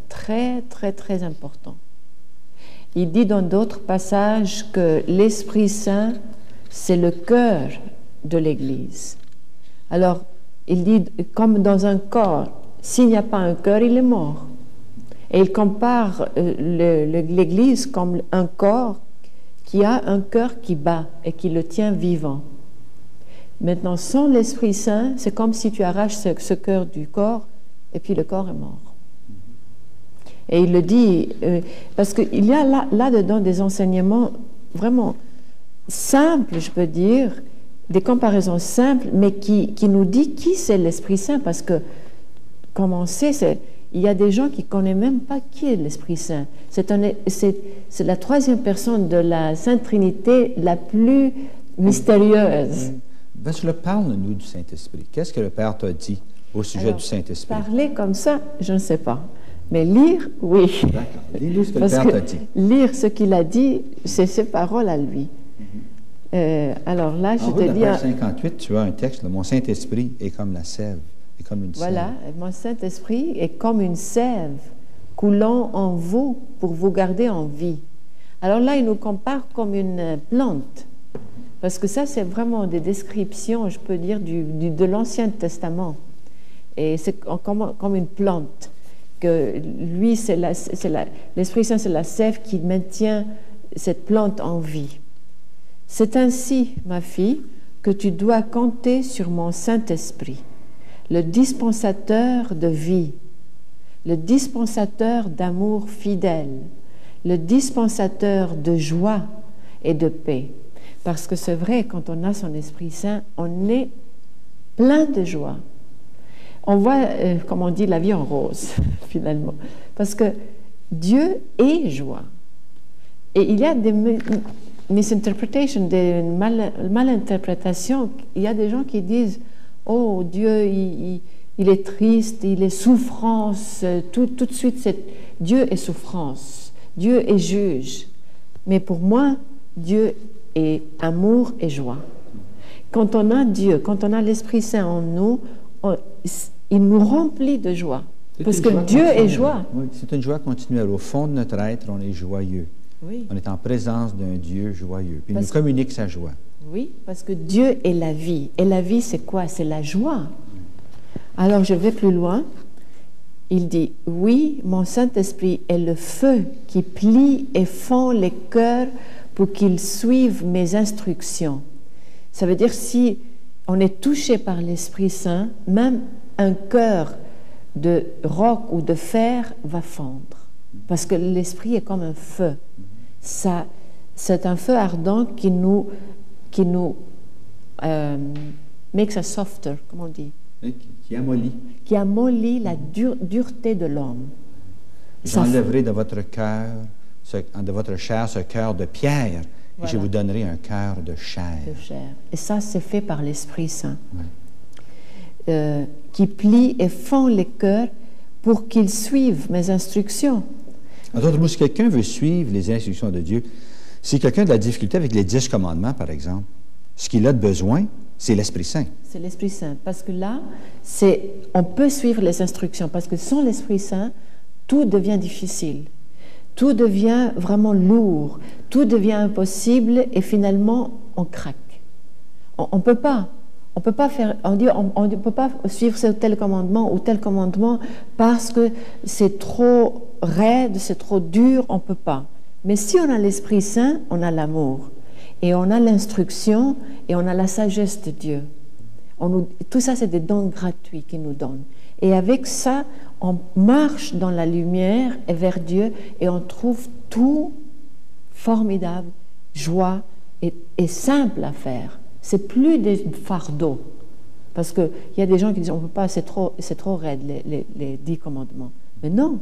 très, très, très important. Il dit dans d'autres passages que l'Esprit Saint, c'est le cœur de l'Église. Alors, il dit, comme dans un corps, s'il n'y a pas un cœur, il est mort. Et il compare l'Église comme un corps qui a un cœur qui bat et qui le tient vivant. Maintenant, sans l'Esprit Saint, c'est comme si tu arraches ce cœur du corps et puis le corps est mort. Et il le dit, parce qu'il y a là-dedans des enseignements vraiment simples, je peux dire, des comparaisons simples, mais qui nous dit qui c'est l'Esprit Saint, parce que, comme on sait, il y a des gens qui ne connaissent même pas qui est l'Esprit Saint. C'est la troisième personne de la Sainte Trinité la plus mystérieuse. Parle-nous du Saint-Esprit. Qu'est-ce que le Père t'a dit au sujet du Saint-Esprit? Parler comme ça, je ne sais pas. Mais lire, oui. D'accord. Lis-nous ce que le Père t'a dit. Lire ce qu'il a dit, c'est ses paroles à lui. Alors là, je te dis... En page 58, tu as un texte, mon Saint-Esprit est comme la sève, est comme une sève. Voilà, mon Saint-Esprit est comme une sève coulant en vous pour vous garder en vie. Alors là, il nous compare comme une plante. Parce que ça, c'est vraiment des descriptions, je peux dire, de l'Ancien Testament. Et c'est comme une plante. Que lui, l'Esprit Saint, c'est la sève qui maintient cette plante en vie. C'est ainsi, ma fille, que tu dois compter sur mon Saint-Esprit, le dispensateur de vie, le dispensateur d'amour fidèle, le dispensateur de joie et de paix. Parce que c'est vrai, quand on a son Esprit Saint, on est plein de joie. On voit, comme on dit, la vie en rose, finalement. Parce que Dieu est joie. Et il y a des misinterpretations, des malinterprétations. Il y a des gens qui disent « Oh, Dieu, il est triste, il est souffrance. » Tout de suite, Dieu est souffrance. Dieu est juge. Mais pour moi, Dieu est amour et joie. Quand on a Dieu, quand on a l'Esprit Saint en nous, il nous remplit de joie. Parce que Dieu est joie. Oui, c'est une joie continuelle. Au fond de notre être, on est joyeux. Oui. On est en présence d'un Dieu joyeux. Puis il nous communique sa joie. Oui, parce que Dieu est la vie. Et la vie, c'est quoi? C'est la joie. Alors, je vais plus loin. il dit, oui, mon Saint-Esprit est le feu qui plie et fend les cœurs pour qu'ils suivent mes instructions. Ça veut dire si on est touché par l'Esprit Saint, même un cœur de roc ou de fer va fondre. Parce que l'Esprit est comme un feu. Ça, c'est un feu ardent qui nous makes us softer, comme on dit. Qui amollit. Qui amollit la dureté de l'homme. J'enlèverai de votre cœur, de votre chair, ce cœur de pierre, et je vous donnerai un cœur de chair. De chair. Et ça, c'est fait par l'Esprit Saint. Ouais. Qui plie et fend les cœurs pour qu'ils suivent mes instructions. En d'autres mots, si quelqu'un veut suivre les instructions de Dieu, si quelqu'un a de la difficulté avec les 10 commandements, par exemple, ce qu'il a de besoin, c'est l'Esprit Saint. C'est l'Esprit Saint. Parce que là, on peut suivre les instructions. Parce que sans l'Esprit Saint, tout devient difficile. Tout devient vraiment lourd. Tout devient impossible et finalement, on craque. On ne peut pas. On peut pas faire, on ne peut pas suivre ce tel commandement ou tel commandement parce que c'est trop raide, c'est trop dur, on ne peut pas. Mais si on a l'Esprit Saint, on a l'amour. Et on a l'instruction et on a la sagesse de Dieu. Tout ça, c'est des dons gratuits qu'il nous donne. Et avec ça, on marche dans la lumière et vers Dieu et on trouve tout formidable, joie et simple à faire. C'est plus des fardeaux. Parce qu'il y a des gens qui disent on ne peut pas, c'est trop raide, les 10 commandements. Mais non,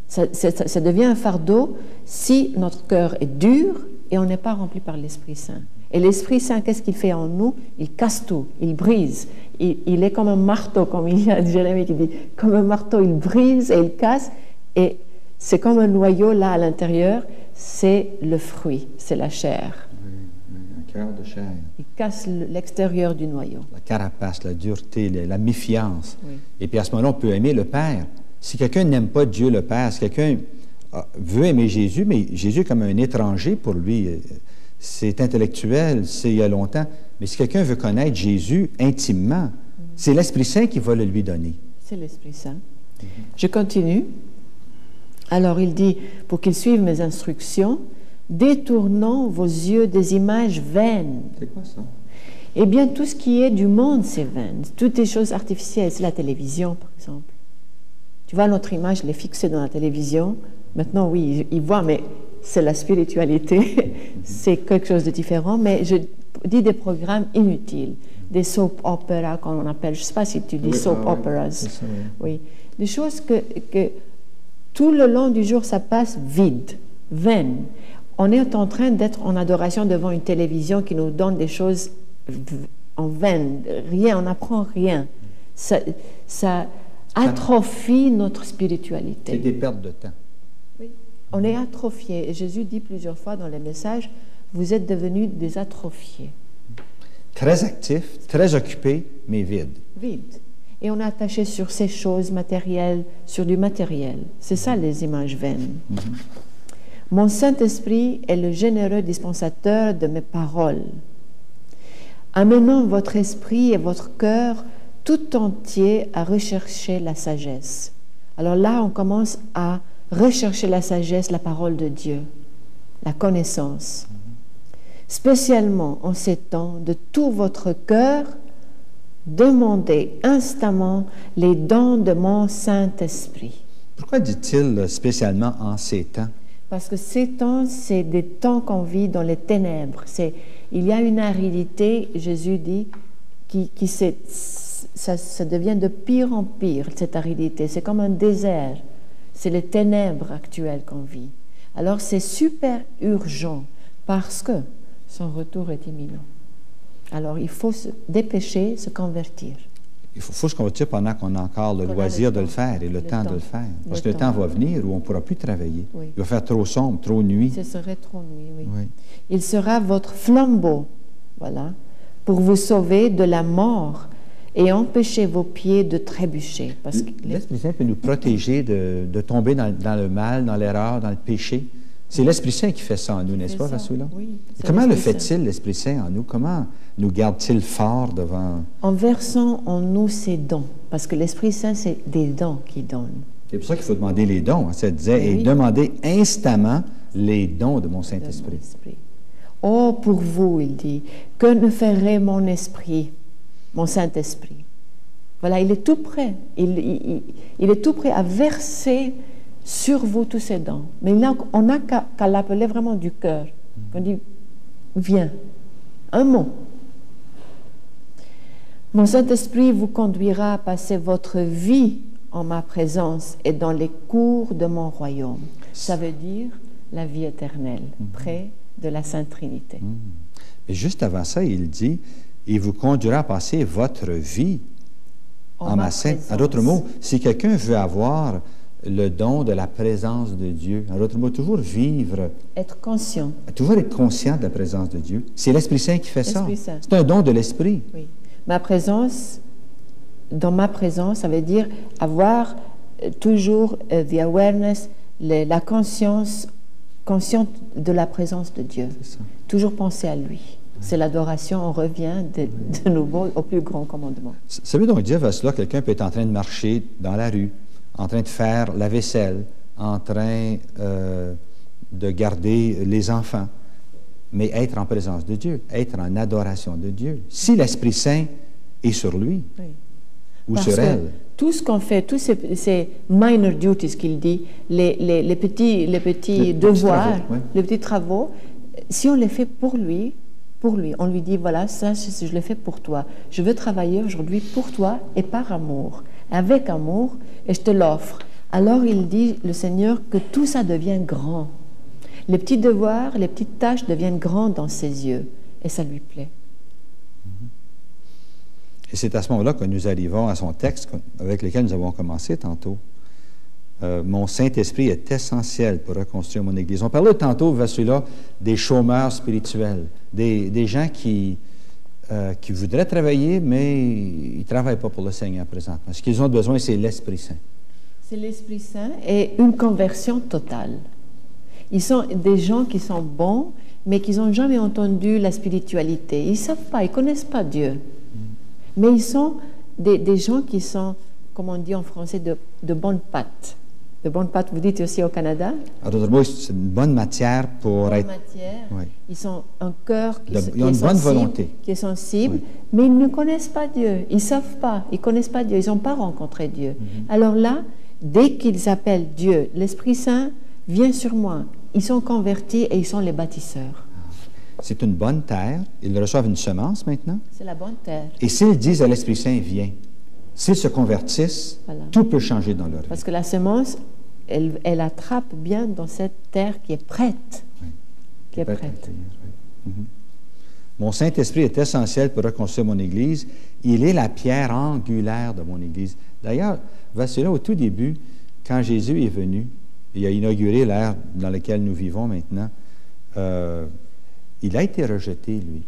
ça devient un fardeau si notre cœur est dur et on n'est pas rempli par l'Esprit Saint. Et l'Esprit Saint, qu'est-ce qu'il fait en nous? Il casse tout, il brise. Il est comme un marteau, comme il y a Jérémie qui dit, comme un marteau, il brise et il casse. Et c'est comme un noyau là à l'intérieur, c'est le fruit, c'est la chair. Un cœur de chair. Il casse l'extérieur du noyau. La carapace, la dureté, la méfiance. Oui. Et puis à ce moment-là, on peut aimer le Père. Si quelqu'un n'aime pas Dieu le Père, si quelqu'un veut aimer Jésus, mais Jésus est comme un étranger pour lui. C'est intellectuel, c'est il y a longtemps. Mais si quelqu'un veut connaître Jésus intimement, c'est l'Esprit Saint qui va le lui donner. C'est l'Esprit Saint. Je continue. Alors il dit, pour qu'ils suivent mes instructions, détournant vos yeux des images vaines. C'est quoi ça? Eh bien, tout ce qui est du monde, c'est vain. Toutes les choses artificielles, c'est la télévision, par exemple. Tu vois, notre image, elle est fixée dans la télévision. Maintenant, oui, ils voient, mais c'est la spiritualité. C'est quelque chose de différent. Mais je dis des programmes inutiles. Des soap operas, comme on appelle. Je ne sais pas si tu dis soap operas. Ça, oui. Des choses que tout le long du jour, ça passe vide, vaine. On est en train d'être en adoration devant une télévision qui nous donne des choses en vaine. Rien, on n'apprend rien. Ça atrophie notre spiritualité. C'est des pertes de temps. Oui. On est atrophié. Et Jésus dit plusieurs fois dans les messages, vous êtes devenus des atrophiés. Très actifs, très occupés, mais vides. Vides. Et on est attaché sur ces choses matérielles, sur du matériel. C'est ça les images vaines. Mon Saint-Esprit est le généreux dispensateur de mes paroles, amenant votre esprit et votre cœur tout entier à rechercher la sagesse. Alors là, on commence à rechercher la sagesse, la parole de Dieu, la connaissance. Spécialement en ces temps, de tout votre cœur, demandez instamment les dons de mon Saint-Esprit. Pourquoi dit-il spécialement en ces temps? Parce que ces temps, c'est des temps qu'on vit dans les ténèbres. Il y a une aridité, Jésus dit, ça devient de pire en pire, cette aridité. C'est comme un désert. C'est les ténèbres actuelles qu'on vit. Alors c'est super urgent parce que son retour est imminent. Alors il faut se dépêcher, se convertir. Il faut se convertir pendant qu'on a encore le loisir de le faire et le temps de le faire. Parce que le temps va venir où on ne pourra plus travailler. Oui. Il va faire trop sombre, trop nuit. Ce serait trop nuit, oui. Oui. Il sera votre flambeau, voilà, pour vous sauver de la mort et empêcher vos pieds de trébucher. Parce que l'Esprit Saint peut nous protéger de tomber dans le mal, dans l'erreur, dans le péché. C'est l'Esprit Saint qui fait ça en nous, n'est-ce pas, Rassoula? Oui. Comment le fait-il, l'Esprit Saint, en nous? Comment nous garde-t-il fort devant... En versant en nous ses dons. Parce que l'Esprit Saint, c'est des dons qu'il donne. C'est pour ça qu'il faut demander les dons. Hein. Ça disait, Oui. et demandez instamment les dons de mon de mon Saint-Esprit. esprit. Oh, pour vous, il dit, que ne ferait mon esprit, mon Saint-Esprit? Voilà, il est tout prêt. Il est tout prêt à verser sur vous tous ses dons. Mais on n'a qu'à l'appeler vraiment du cœur. On dit, viens. Un mot. Mon Saint-Esprit vous conduira à passer votre vie en ma présence et dans les cours de mon royaume. Ça veut dire la vie éternelle, près de la Sainte Trinité. Mais juste avant ça, il dit, il vous conduira à passer votre vie en ma sainte. En d'autres mots, si quelqu'un veut avoir le don de la présence de Dieu, en d'autres mots, toujours vivre, Être conscient. toujours être conscient de la présence de Dieu, c'est l'Esprit Saint qui fait ça. L'Esprit Saint. C'est un don de l'Esprit. Oui. Ma présence, dans ma présence, ça veut dire avoir toujours the awareness, la conscience, consciente de la présence de Dieu. C'est ça. Toujours penser à lui. C'est l'adoration, on revient de nouveau au plus grand commandement. Ça veut donc dire, à cela, quelqu'un peut être en train de marcher dans la rue, en train de faire la vaisselle, en train de garder les enfants, mais être en présence de Dieu, être en adoration de Dieu. Si l'Esprit Saint est sur lui, Oui. ou Parce sur que elle, tout ce qu'on fait, tous ces minor duties qu'il dit, les petits devoirs, travaux, ouais. les petits travaux, si on les fait pour lui, on lui dit, voilà, ça, je le fais pour toi. Je veux travailler aujourd'hui pour toi et par amour, avec amour, et je te l'offre. Alors il dit, le Seigneur, que tout ça devient grand. Les petits devoirs, les petites tâches deviennent grandes dans ses yeux, et ça lui plaît. et c'est à ce moment-là que nous arrivons à son texte avec lequel nous avons commencé tantôt. Mon Saint-Esprit est essentiel pour reconstruire mon Église. On parlait tantôt, Vassula, des chômeurs spirituels, des gens qui voudraient travailler, mais ils ne travaillent pas pour le Seigneur présentement. Ce qu'ils ont besoin, c'est l'Esprit Saint. C'est l'Esprit Saint et une conversion totale. Ils sont des gens qui sont bons, mais qui n'ont jamais entendu la spiritualité. Ils ne savent pas, ils ne connaissent pas Dieu. Mais ils sont des gens qui sont, comme on dit en français, de bonnes pâtes. De bonnes pâtes, vous dites aussi au Canada? En d'autres mots, c'est une bonne matière pour Bonne être... matière. Oui. Ils ont un cœur qui Ils ont est une bonne sensible, volonté. qui est sensible, Oui. mais ils ne connaissent pas Dieu. Ils ne savent pas, ils ne connaissent pas Dieu, ils n'ont pas rencontré Dieu. Alors là, dès qu'ils appellent Dieu, l'Esprit Saint vient sur moi. Ils sont convertis et ils sont les bâtisseurs. C'est une bonne terre. Ils reçoivent une semence maintenant. C'est la bonne terre. Et s'ils disent à l'Esprit Saint, viens, s'ils se convertissent, Voilà. tout peut changer dans leur vie. Parce que la semence, elle attrape bien dans cette terre qui est prête. Oui. Qui est Peut-être prête. accueillir, oui. Mon Saint-Esprit est essentiel pour reconstruire mon Église. Il est la pierre angulaire de mon Église. D'ailleurs, Vassila, au tout début, quand Jésus est venu, il a inauguré l'ère dans laquelle nous vivons maintenant, il a été rejeté, lui.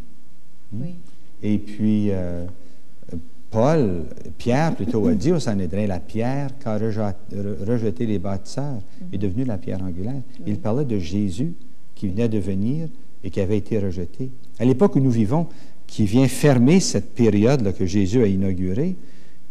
Oui. Et puis, Pierre plutôt, a dit au Sanhédrin, la pierre qu'a rejeté les bâtisseurs est devenue la pierre angulaire. Il parlait de Jésus qui venait de venir et qui avait été rejeté. À l'époque où nous vivons, qui vient fermer cette période-là que Jésus a inaugurée,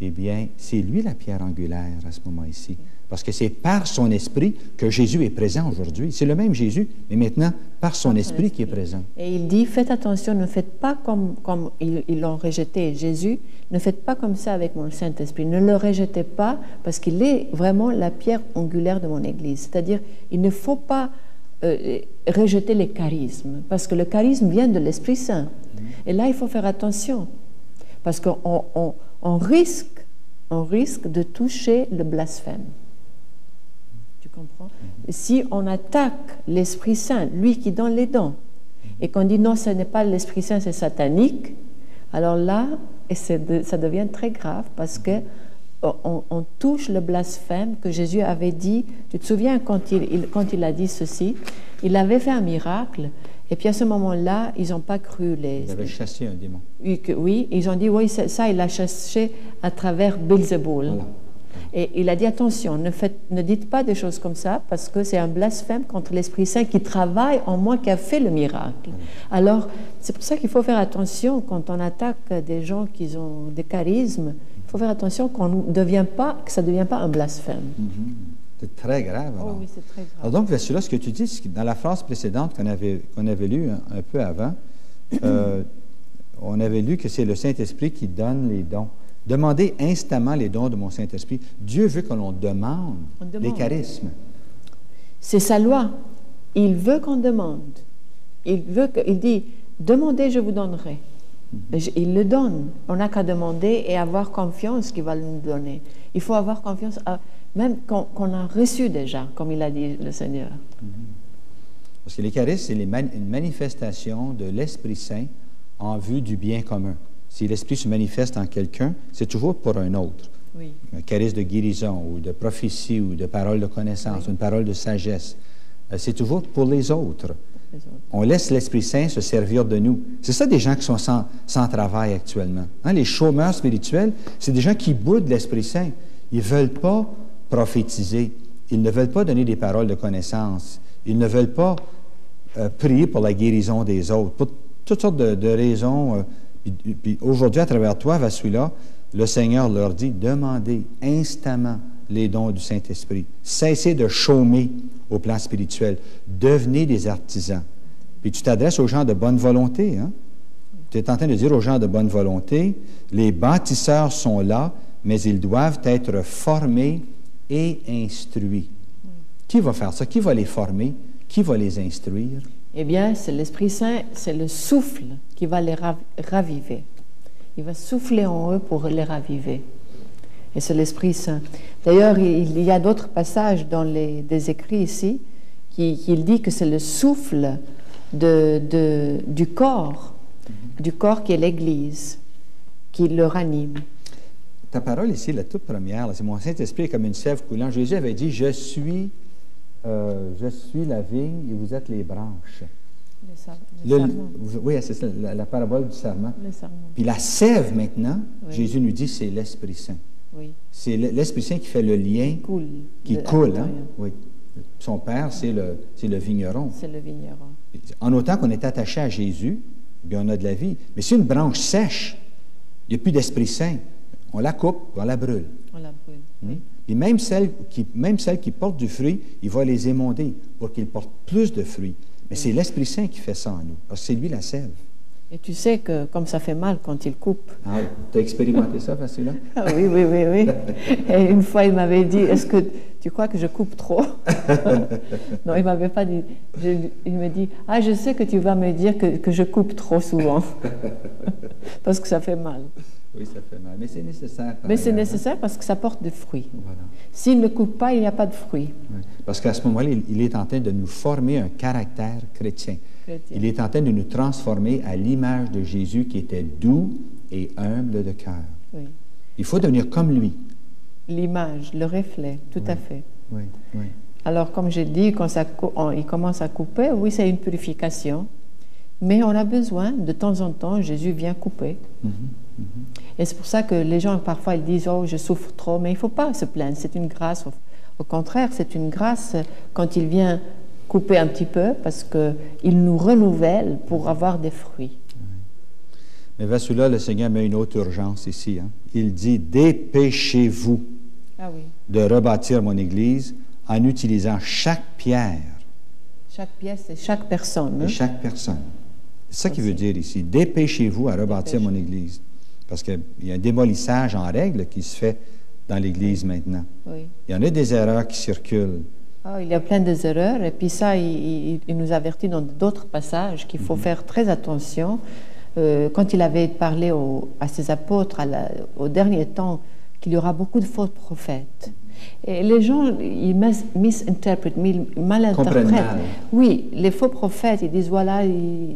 eh bien, c'est lui la pierre angulaire à ce moment-ci. Parce que c'est par son esprit que Jésus est présent aujourd'hui. C'est le même Jésus, mais maintenant par son esprit qui est présent. Et il dit, faites attention, ne faites pas comme ils l'ont rejeté, Jésus, ne faites pas comme ça avec mon Saint-Esprit. Ne le rejetez pas parce qu'il est vraiment la pierre angulaire de mon Église. C'est-à-dire, il ne faut pas rejeter les charismes, parce que le charisme vient de l'Esprit Saint. Et là, il faut faire attention, parce qu'on risque de toucher le blasphème. Tu comprends? Si on attaque l'Esprit Saint, lui qui donne les dons, et qu'on dit non, ce n'est pas l'Esprit Saint, c'est satanique, alors là, ça devient très grave, parce que on touche le blasphème que Jésus avait dit. Tu te souviens quand il a dit ceci? Il avait fait un miracle, et puis à ce moment-là, ils n'ont pas cru. Il avait chassé un démon. Oui, ils ont dit, oui, ça, il l'a chassé à travers Beelzeboul. Voilà. Et il a dit, attention, ne dites pas des choses comme ça, parce que c'est un blasphème contre l'Esprit Saint qui travaille en moi, qui a fait le miracle. Alors, c'est pour ça qu'il faut faire attention quand on attaque des gens qui ont des charismes. Il faut faire attention que ça ne devienne pas un blasphème. C'est très grave. Oh Alors. oui, c'est très grave. Alors donc, verset là, ce que tu dis, c'est que dans la phrase précédente qu'on avait lue un peu avant, on avait lu que c'est le Saint-Esprit qui donne les dons. Demandez instamment les dons de mon Saint-Esprit. Dieu veut que l'on demande les charismes. C'est sa loi. Il veut qu'on demande. Il dit, demandez, je vous donnerai. Il le donne. On n'a qu'à demander et avoir confiance qu'il va nous donner. Il faut avoir confiance, même qu'on a reçu déjà, comme il a dit le Seigneur. Parce que les charismes, c'est une manifestation de l'Esprit Saint en vue du bien commun. Si l'Esprit se manifeste en quelqu'un, c'est toujours pour un autre. Oui. Un charisme de guérison ou de prophétie ou de parole de connaissance, une parole de sagesse. C'est toujours pour les autres. On laisse l'Esprit Saint se servir de nous. C'est ça des gens qui sont sans travail actuellement. Hein, les chômeurs spirituels, c'est des gens qui boudent l'Esprit Saint. Ils ne veulent pas prophétiser. Ils ne veulent pas donner des paroles de connaissance. Ils ne veulent pas prier pour la guérison des autres. Pour toutes sortes de raisons. Puis aujourd'hui, à travers toi, Vassula, le Seigneur leur dit, demandez instamment les dons du Saint-Esprit. Cessez de chômer au plan spirituel. Devenez des artisans. Puis tu t'adresses aux gens de bonne volonté. Hein? Tu es en train de dire aux gens de bonne volonté, les bâtisseurs sont là, mais ils doivent être formés et instruits. Qui va faire ça? Qui va les former? Qui va les instruire? Eh bien, c'est l'Esprit Saint, c'est le souffle qui va les raviver. Il va souffler en eux pour les raviver. Et c'est l'Esprit Saint. D'ailleurs, il y a d'autres passages dans des écrits ici qui dit que c'est le souffle du corps qui est l'Église, qui le ranime. Ta parole ici, la toute première, c'est mon Saint-Esprit est comme une sève coulant. Jésus avait dit, je suis la vigne et vous êtes les branches. Oui, c'est ça, la parabole du serment. Puis la sève, maintenant, oui. Jésus nous dit, c'est l'Esprit Saint. Oui. C'est l'Esprit Saint qui fait le lien, qui coule. Hein? Oui. Son Père, c'est le vigneron. C'est le vigneron. En autant qu'on est attaché à Jésus, bien on a de la vie. Mais si une branche sèche, il n'y a plus d'Esprit Saint. On la coupe, on la brûle. On la brûle. Puis même celles qui portent du fruit, il va les émonder pour qu'ils portent plus de fruits. Mais c'est l'Esprit Saint qui fait ça en nous, parce que c'est lui la sève. Et tu sais que comme ça fait mal quand il coupe. Ah, tu as expérimenté ça, Vassula? Ah, oui. Et une fois, il m'avait dit, est-ce que tu crois que je coupe trop? Non, il ne m'avait pas dit. Il me dit, ah, je sais que tu vas me dire que je coupe trop souvent. Parce que ça fait mal. Oui, ça fait mal, mais c'est nécessaire. Mais c'est nécessaire parce que ça porte des fruits. Voilà. S'il ne coupe pas, il n'y a pas de fruits. Oui. Parce qu'à ce moment-là, il est en train de nous former un caractère chrétien. Il est en train de nous transformer à l'image de Jésus qui était doux et humble de cœur. Oui. Il faut devenir comme lui. L'image, le reflet, tout à fait. Oui. Alors, comme j'ai dit, quand il commence à couper, oui, c'est une purification. Mais on a besoin, de temps en temps, Jésus vient couper. Et c'est pour ça que les gens, parfois, ils disent « Oh, je souffre trop », mais il ne faut pas se plaindre, c'est une grâce. Au contraire, c'est une grâce quand il vient couper un petit peu, parce qu'il nous renouvelle pour avoir des fruits. Mais Vassula, le Seigneur met une autre urgence ici. Hein? Il dit « Dépêchez-vous de rebâtir mon Église en utilisant chaque pierre. » Chaque pièce, c'est chaque personne. Hein? Chaque personne. C'est ça qu'il veut dire ici. Dépêchez-vous à rebâtir mon Église. Parce qu'il y a un démolissage en règle qui se fait dans l'Église maintenant. Oui. Il y en a des erreurs qui circulent. Oh, il y a plein d'erreurs. Et puis ça, il nous avertit dans d'autres passages qu'il faut faire très attention. Quand il avait parlé à ses apôtres au dernier temps, qu'il y aura beaucoup de faux prophètes. Et les gens, ils misinterprètent, malinterprètent. Mal. Oui, les faux prophètes, ils disent, voilà,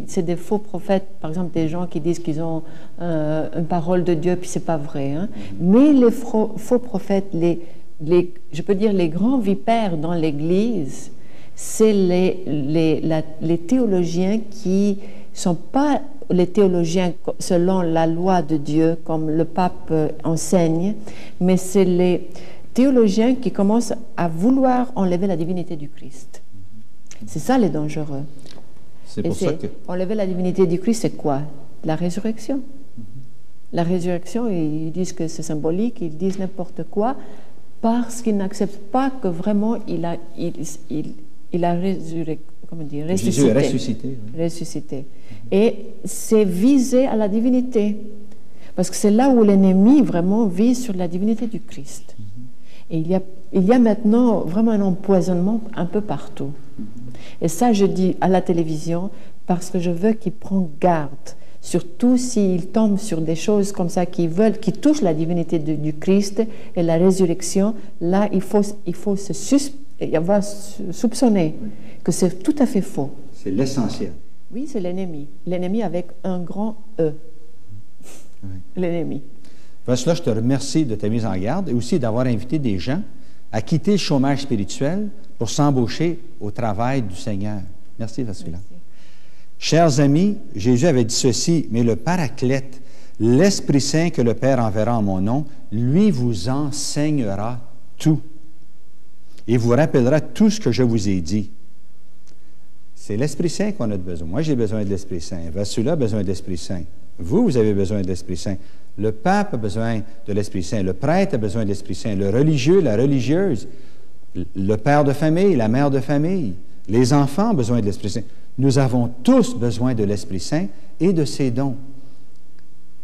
c'est des faux prophètes, par exemple des gens qui disent qu'ils ont une parole de Dieu, puis c'est pas vrai. Hein. Mais les faux prophètes, je peux dire les grands vipères dans l'Église, c'est les théologiens qui sont pas les théologiens selon la loi de Dieu, comme le pape enseigne, mais c'est les théologiens qui commencent à vouloir enlever la divinité du Christ. C'est ça les dangereux. C'est pour ça que... Enlever la divinité du Christ, c'est quoi? La résurrection. La résurrection, ils disent que c'est symbolique, ils disent n'importe quoi, parce qu'ils n'acceptent pas que vraiment il a ressuscité. Jésus est ressuscité. Oui. Ressuscité. Et c'est visé à la divinité. Parce que c'est là où l'ennemi vraiment vise sur la divinité du Christ. Et il y a maintenant vraiment un empoisonnement un peu partout. Et ça, je dis à la télévision, parce que je veux qu'ils prennent garde. Surtout s'ils tombent sur des choses comme ça qui touchent la divinité du Christ et la résurrection, là, il faut avoir soupçonné que c'est tout à fait faux. C'est l'essentiel. Oui, c'est l'ennemi. L'ennemi avec un grand E. Oui. L'ennemi. Pour cela, je te remercie de ta mise en garde et aussi d'avoir invité des gens à quitter le chômage spirituel pour s'embaucher au travail du Seigneur. Merci, Vassula. Chers amis, Jésus avait dit ceci, mais le Paraclète, l'Esprit Saint que le Père enverra en mon nom, lui vous enseignera tout et vous rappellera tout ce que je vous ai dit. C'est l'Esprit Saint qu'on a besoin. Moi, j'ai besoin de l'Esprit Saint. Vassula a besoin de l'Esprit Saint. Vous avez besoin de l'Esprit Saint. Le pape a besoin de l'Esprit Saint. Le prêtre a besoin de l'Esprit Saint. Le religieux, la religieuse, le père de famille, la mère de famille, les enfants ont besoin de l'Esprit Saint. Nous avons tous besoin de l'Esprit Saint et de ses dons.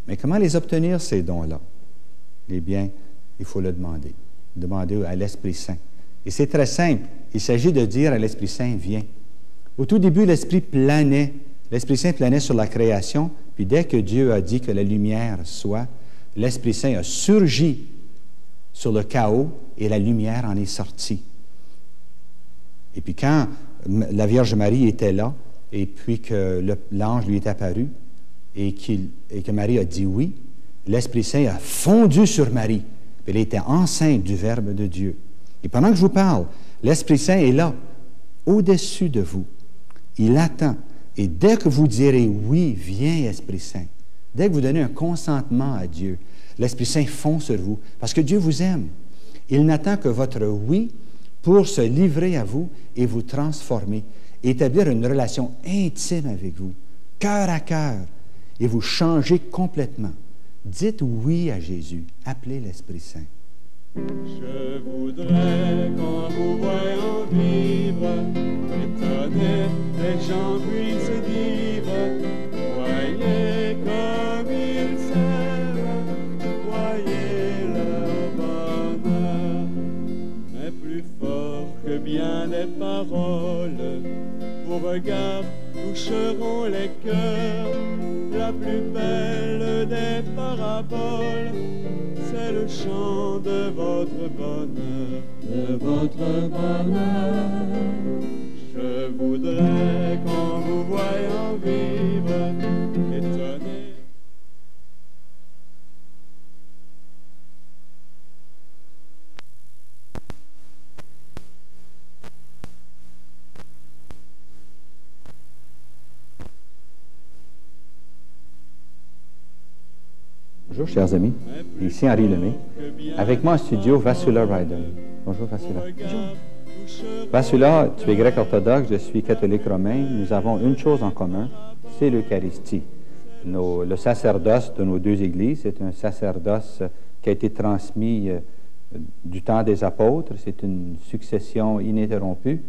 Mais comment les obtenir, ces dons-là? Eh bien, il faut le demander. Demander à l'Esprit Saint. Et c'est très simple. Il s'agit de dire à l'Esprit Saint, viens. Au tout début, l'Esprit planait. L'Esprit Saint planait sur la création, puis dès que Dieu a dit que la lumière soit, l'Esprit Saint a surgi sur le chaos et la lumière en est sortie. Et puis quand la Vierge Marie était là, et puis que l'ange lui est apparu, et que Marie a dit oui, l'Esprit Saint a fondu sur Marie. Puis elle était enceinte du Verbe de Dieu. Et pendant que je vous parle, l'Esprit Saint est là, au-dessus de vous. Il attend. Et dès que vous direz oui, viens Esprit Saint, dès que vous donnez un consentement à Dieu, l'Esprit Saint fond sur vous, parce que Dieu vous aime. Il n'attend que votre oui pour se livrer à vous et vous transformer, établir une relation intime avec vous, cœur à cœur, et vous changer complètement. Dites oui à Jésus. Appelez l'Esprit Saint. Je voudrais qu'en vous voyant vivre, étonné, les gens puissent dire, voyez comme ils s'aiment, voyez leur bonheur. Mais plus fort que bien des paroles, vos regards toucheront les cœurs. La plus belle des paraboles, c'est le chant de votre bonheur, de votre bonheur. Je voudrais qu'en vous voyant vivre, étonné. Bonjour, chers amis. Ici Henri Lemay. Avec moi en studio, Vassula Ryder. Bonjour, Vassula. Vassula, tu es grec orthodoxe, je suis catholique romain. Nous avons une chose en commun, c'est l'Eucharistie. Le sacerdoce de nos deux églises, c'est un sacerdoce qui a été transmis du temps des apôtres. C'est une succession ininterrompue,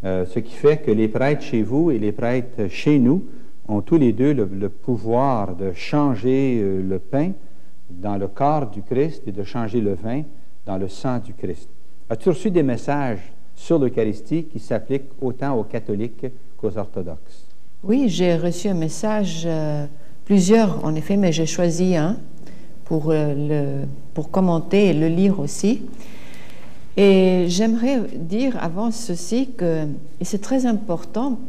ce qui fait que les prêtres chez vous et les prêtres chez nous ont tous les deux le pouvoir de changer le pain dans le corps du Christ et de changer le vin dans le sang du Christ. As-tu reçu des messages sur l'Eucharistie qui s'appliquent autant aux catholiques qu'aux orthodoxes? Oui, j'ai reçu un message, plusieurs en effet, mais j'ai choisi un pour commenter et le lire aussi. Et j'aimerais dire avant ceci que c'est très important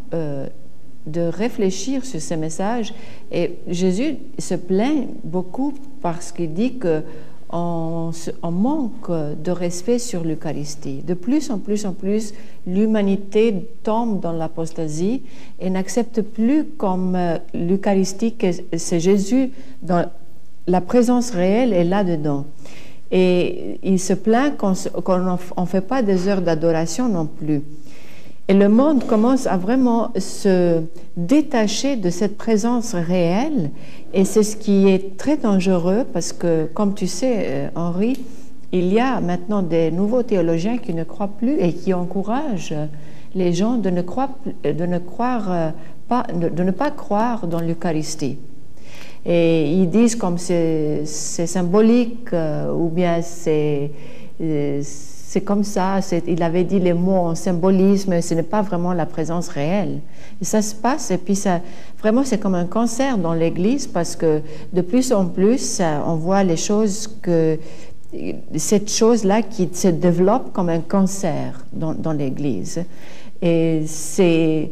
de réfléchir sur ces messages. Et Jésus se plaint beaucoup parce qu'il dit qu'on manque de respect sur l'Eucharistie. De plus en plus, l'humanité tombe dans l'apostasie et n'accepte plus comme l'Eucharistie que c'est Jésus, dans la présence réelle est là-dedans. Et il se plaint qu'on ne fait pas des heures d'adoration non plus. Et le monde commence à vraiment se détacher de cette présence réelle. Et c'est ce qui est très dangereux parce que, comme tu sais, Henri, il y a maintenant des nouveaux théologiens qui ne croient plus et qui encouragent les gens de ne pas croire dans l'Eucharistie. Et ils disent comme c'est symbolique ou bien c'est comme ça, il avait dit les mots en symbolisme, ce n'est pas vraiment la présence réelle. Et ça se passe, et puis ça, vraiment c'est comme un cancer dans l'Église parce que de plus en plus, on voit les choses cette chose-là qui se développe comme un cancer dans l'Église. Et c'est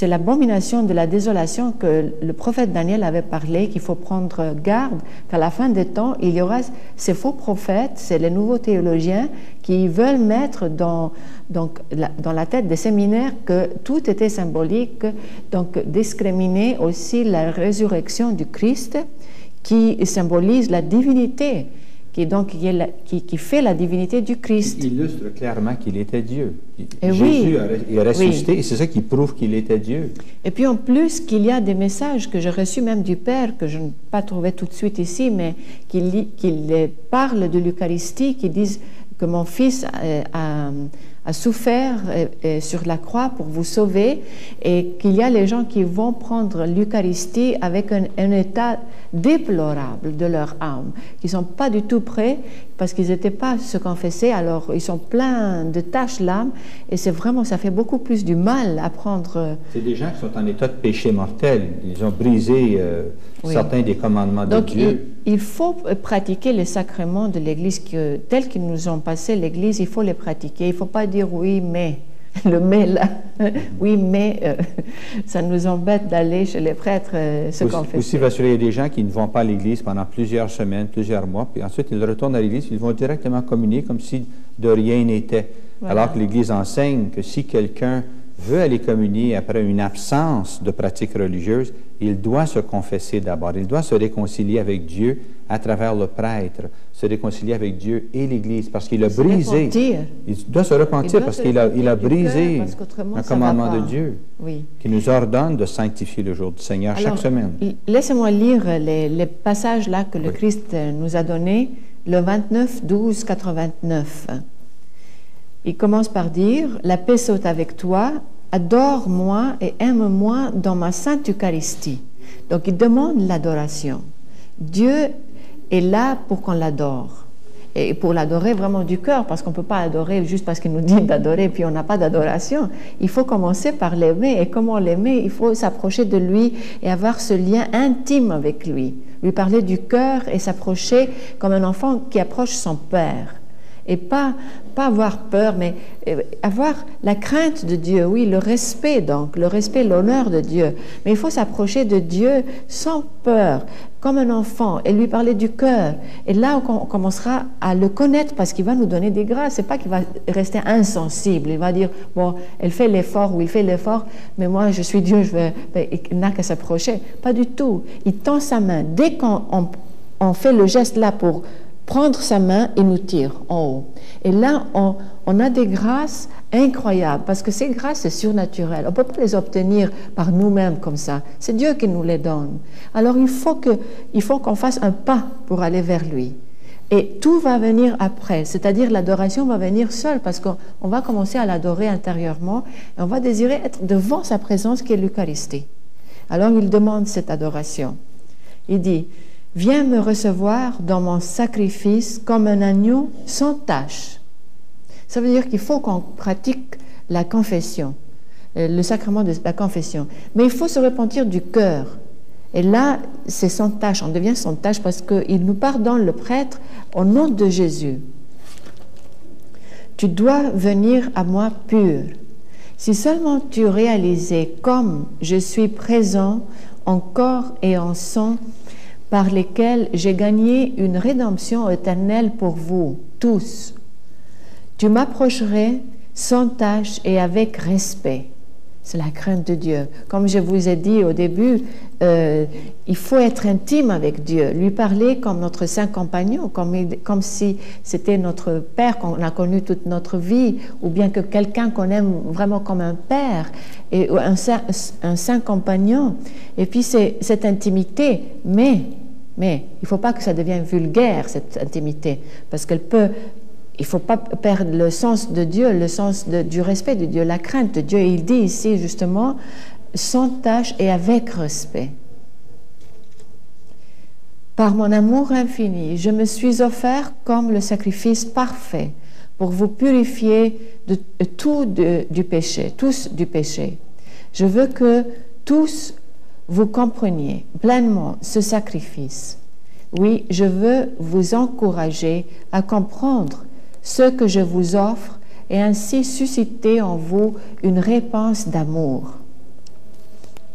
l'abomination de la désolation que le prophète Daniel avait parlé, qu'il faut prendre garde qu'à la fin des temps, il y aura ces faux prophètes, c'est les nouveaux théologiens qui veulent mettre dans la tête des séminaires que tout était symbolique, donc discriminer aussi la résurrection du Christ qui symbolise la divinité, qui fait la divinité du Christ. Il illustre clairement qu'il était Dieu. Et Jésus est ressuscité, oui. Et c'est ça qui prouve qu'il était Dieu. Et puis en plus qu'il y a des messages que j'ai reçus même du Père, que je n'ai pas trouvé tout de suite ici, mais qu'il parle de l'Eucharistie, qui disent que mon Fils a souffert sur la croix pour vous sauver, et qu'il y a les gens qui vont prendre l'Eucharistie avec un état déplorable de leur âme, qui ne sont pas du tout prêts parce qu'ils n'étaient pas se confesser, alors ils sont pleins de taches l'âme, et c'est vraiment, ça fait beaucoup plus du mal à prendre. C'est des gens qui sont en état de péché mortel, ils ont brisé oui. certains des commandements de Dieu. Donc il faut pratiquer les sacrements de l'Église, tels qu'ils nous ont passé l'Église, il faut les pratiquer, il ne faut pas dire oui mais, le mais là, oui mais ça nous embête d'aller chez les prêtres se confesser. Aussi, parce qu'il y a des gens qui ne vont pas à l'Église pendant plusieurs semaines, plusieurs mois, puis ensuite ils retournent à l'Église, ils vont directement communier comme si de rien n'était. Voilà. Alors que l'Église enseigne que si quelqu'un veut aller communier après une absence de pratique religieuse, il doit se confesser d'abord, il doit se réconcilier avec Dieu à travers le prêtre, se réconcilier avec Dieu et l'Église, parce qu'il a brisé. Il doit se repentir parce qu'il a brisé un commandement de Dieu oui. qui nous ordonne de sanctifier le jour du Seigneur. Alors, chaque semaine. Laissez-moi lire les passages là que le Christ nous a donnés, le 29, 12, 89. Il commence par dire « La paix soit avec toi, adore-moi et aime-moi dans ma sainte Eucharistie. » Donc il demande l'adoration. Dieu est là pour qu'on l'adore. Et pour l'adorer vraiment du cœur, parce qu'on ne peut pas adorer juste parce qu'il nous dit d'adorer, puis on n'a pas d'adoration. Il faut commencer par l'aimer. Et comment l'aimer? Il faut s'approcher de lui et avoir ce lien intime avec lui. Lui parler du cœur et s'approcher comme un enfant qui approche son père. Et pas avoir peur, mais avoir la crainte de Dieu, oui, le respect donc, le respect, l'honneur de Dieu. Mais il faut s'approcher de Dieu sans peur, comme un enfant, et lui parler du cœur. Et là, on commencera à le connaître parce qu'il va nous donner des grâces. C'est pas qu'il va rester insensible. Il va dire, bon, elle fait l'effort ou il fait l'effort, mais moi, je suis Dieu, il n'a qu'à s'approcher. Pas du tout. Il tend sa main. Dès qu'on fait le geste là pour prendre sa main, il nous tire en haut. Et là, on a des grâces incroyables, parce que ces grâces, c'est surnaturel. On ne peut pas les obtenir par nous-mêmes comme ça. C'est Dieu qui nous les donne. Alors, il faut qu'on fasse un pas pour aller vers lui. Et tout va venir après, c'est-à-dire l'adoration va venir seule, parce qu'on va commencer à l'adorer intérieurement, et on va désirer être devant sa présence qui est l'Eucharistie. Alors, il demande cette adoration. Il dit, « Viens me recevoir dans mon sacrifice comme un agneau sans tache. » Ça veut dire qu'il faut qu'on pratique la confession, le sacrement de la confession. Mais il faut se repentir du cœur. Et là, c'est sans tache, on devient sans tache parce qu'il nous pardonne, le prêtre, au nom de Jésus. « Tu dois venir à moi pur. Si seulement tu réalisais comme je suis présent en corps et en sang, par lesquels j'ai gagné une rédemption éternelle pour vous, tous. Tu m'approcherais sans tâche et avec respect. C'est la crainte de Dieu. Comme je vous ai dit au début, il faut être intime avec Dieu, lui parler comme notre saint compagnon, comme si c'était notre père qu'on a connu toute notre vie, ou bien que quelqu'un qu'on aime vraiment comme un père, et un saint compagnon. Et puis c'est cette intimité, mais il ne faut pas que ça devienne vulgaire, cette intimité, parce qu'elle peut... Il ne faut pas perdre le sens de Dieu, le sens du respect de Dieu, la crainte de Dieu. Et il dit ici, justement, sans tâche et avec respect. Par mon amour infini, je me suis offert comme le sacrifice parfait pour vous purifier de tout du péché, tous du péché. Je veux que tous vous compreniez pleinement ce sacrifice. Oui, je veux vous encourager à comprendre ce que je vous offre et ainsi susciter en vous une réponse d'amour.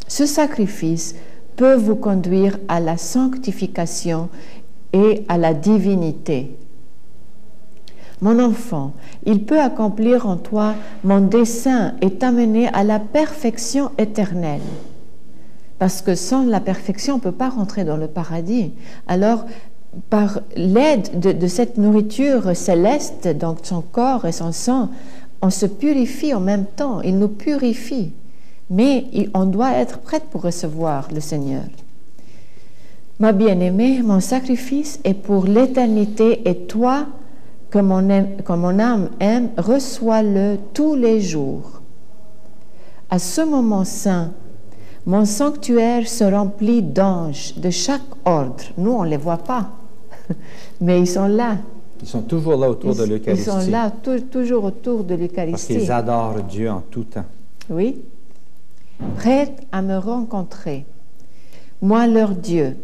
Ce sacrifice peut vous conduire à la sanctification et à la divinité. Mon enfant, il peut accomplir en toi mon dessein et t'amener à la perfection éternelle. Parce que sans la perfection, on ne peut pas rentrer dans le paradis. Alors, par l'aide de cette nourriture céleste, donc son corps et son sang, on se purifie en même temps, il nous purifie. Mais on doit être prête pour recevoir le Seigneur. Ma bien-aimée, mon sacrifice est pour l'éternité et toi, que mon âme aime, reçois-le tous les jours. À ce moment saint, mon sanctuaire se remplit d'anges de chaque ordre. Nous, on ne les voit pas, mais ils sont là. Ils sont toujours là autour de l'Eucharistie. Ils sont là, toujours autour de l'Eucharistie. Parce qu'ils adorent Dieu en tout temps. Oui. Prêts à me rencontrer, moi leur Dieu.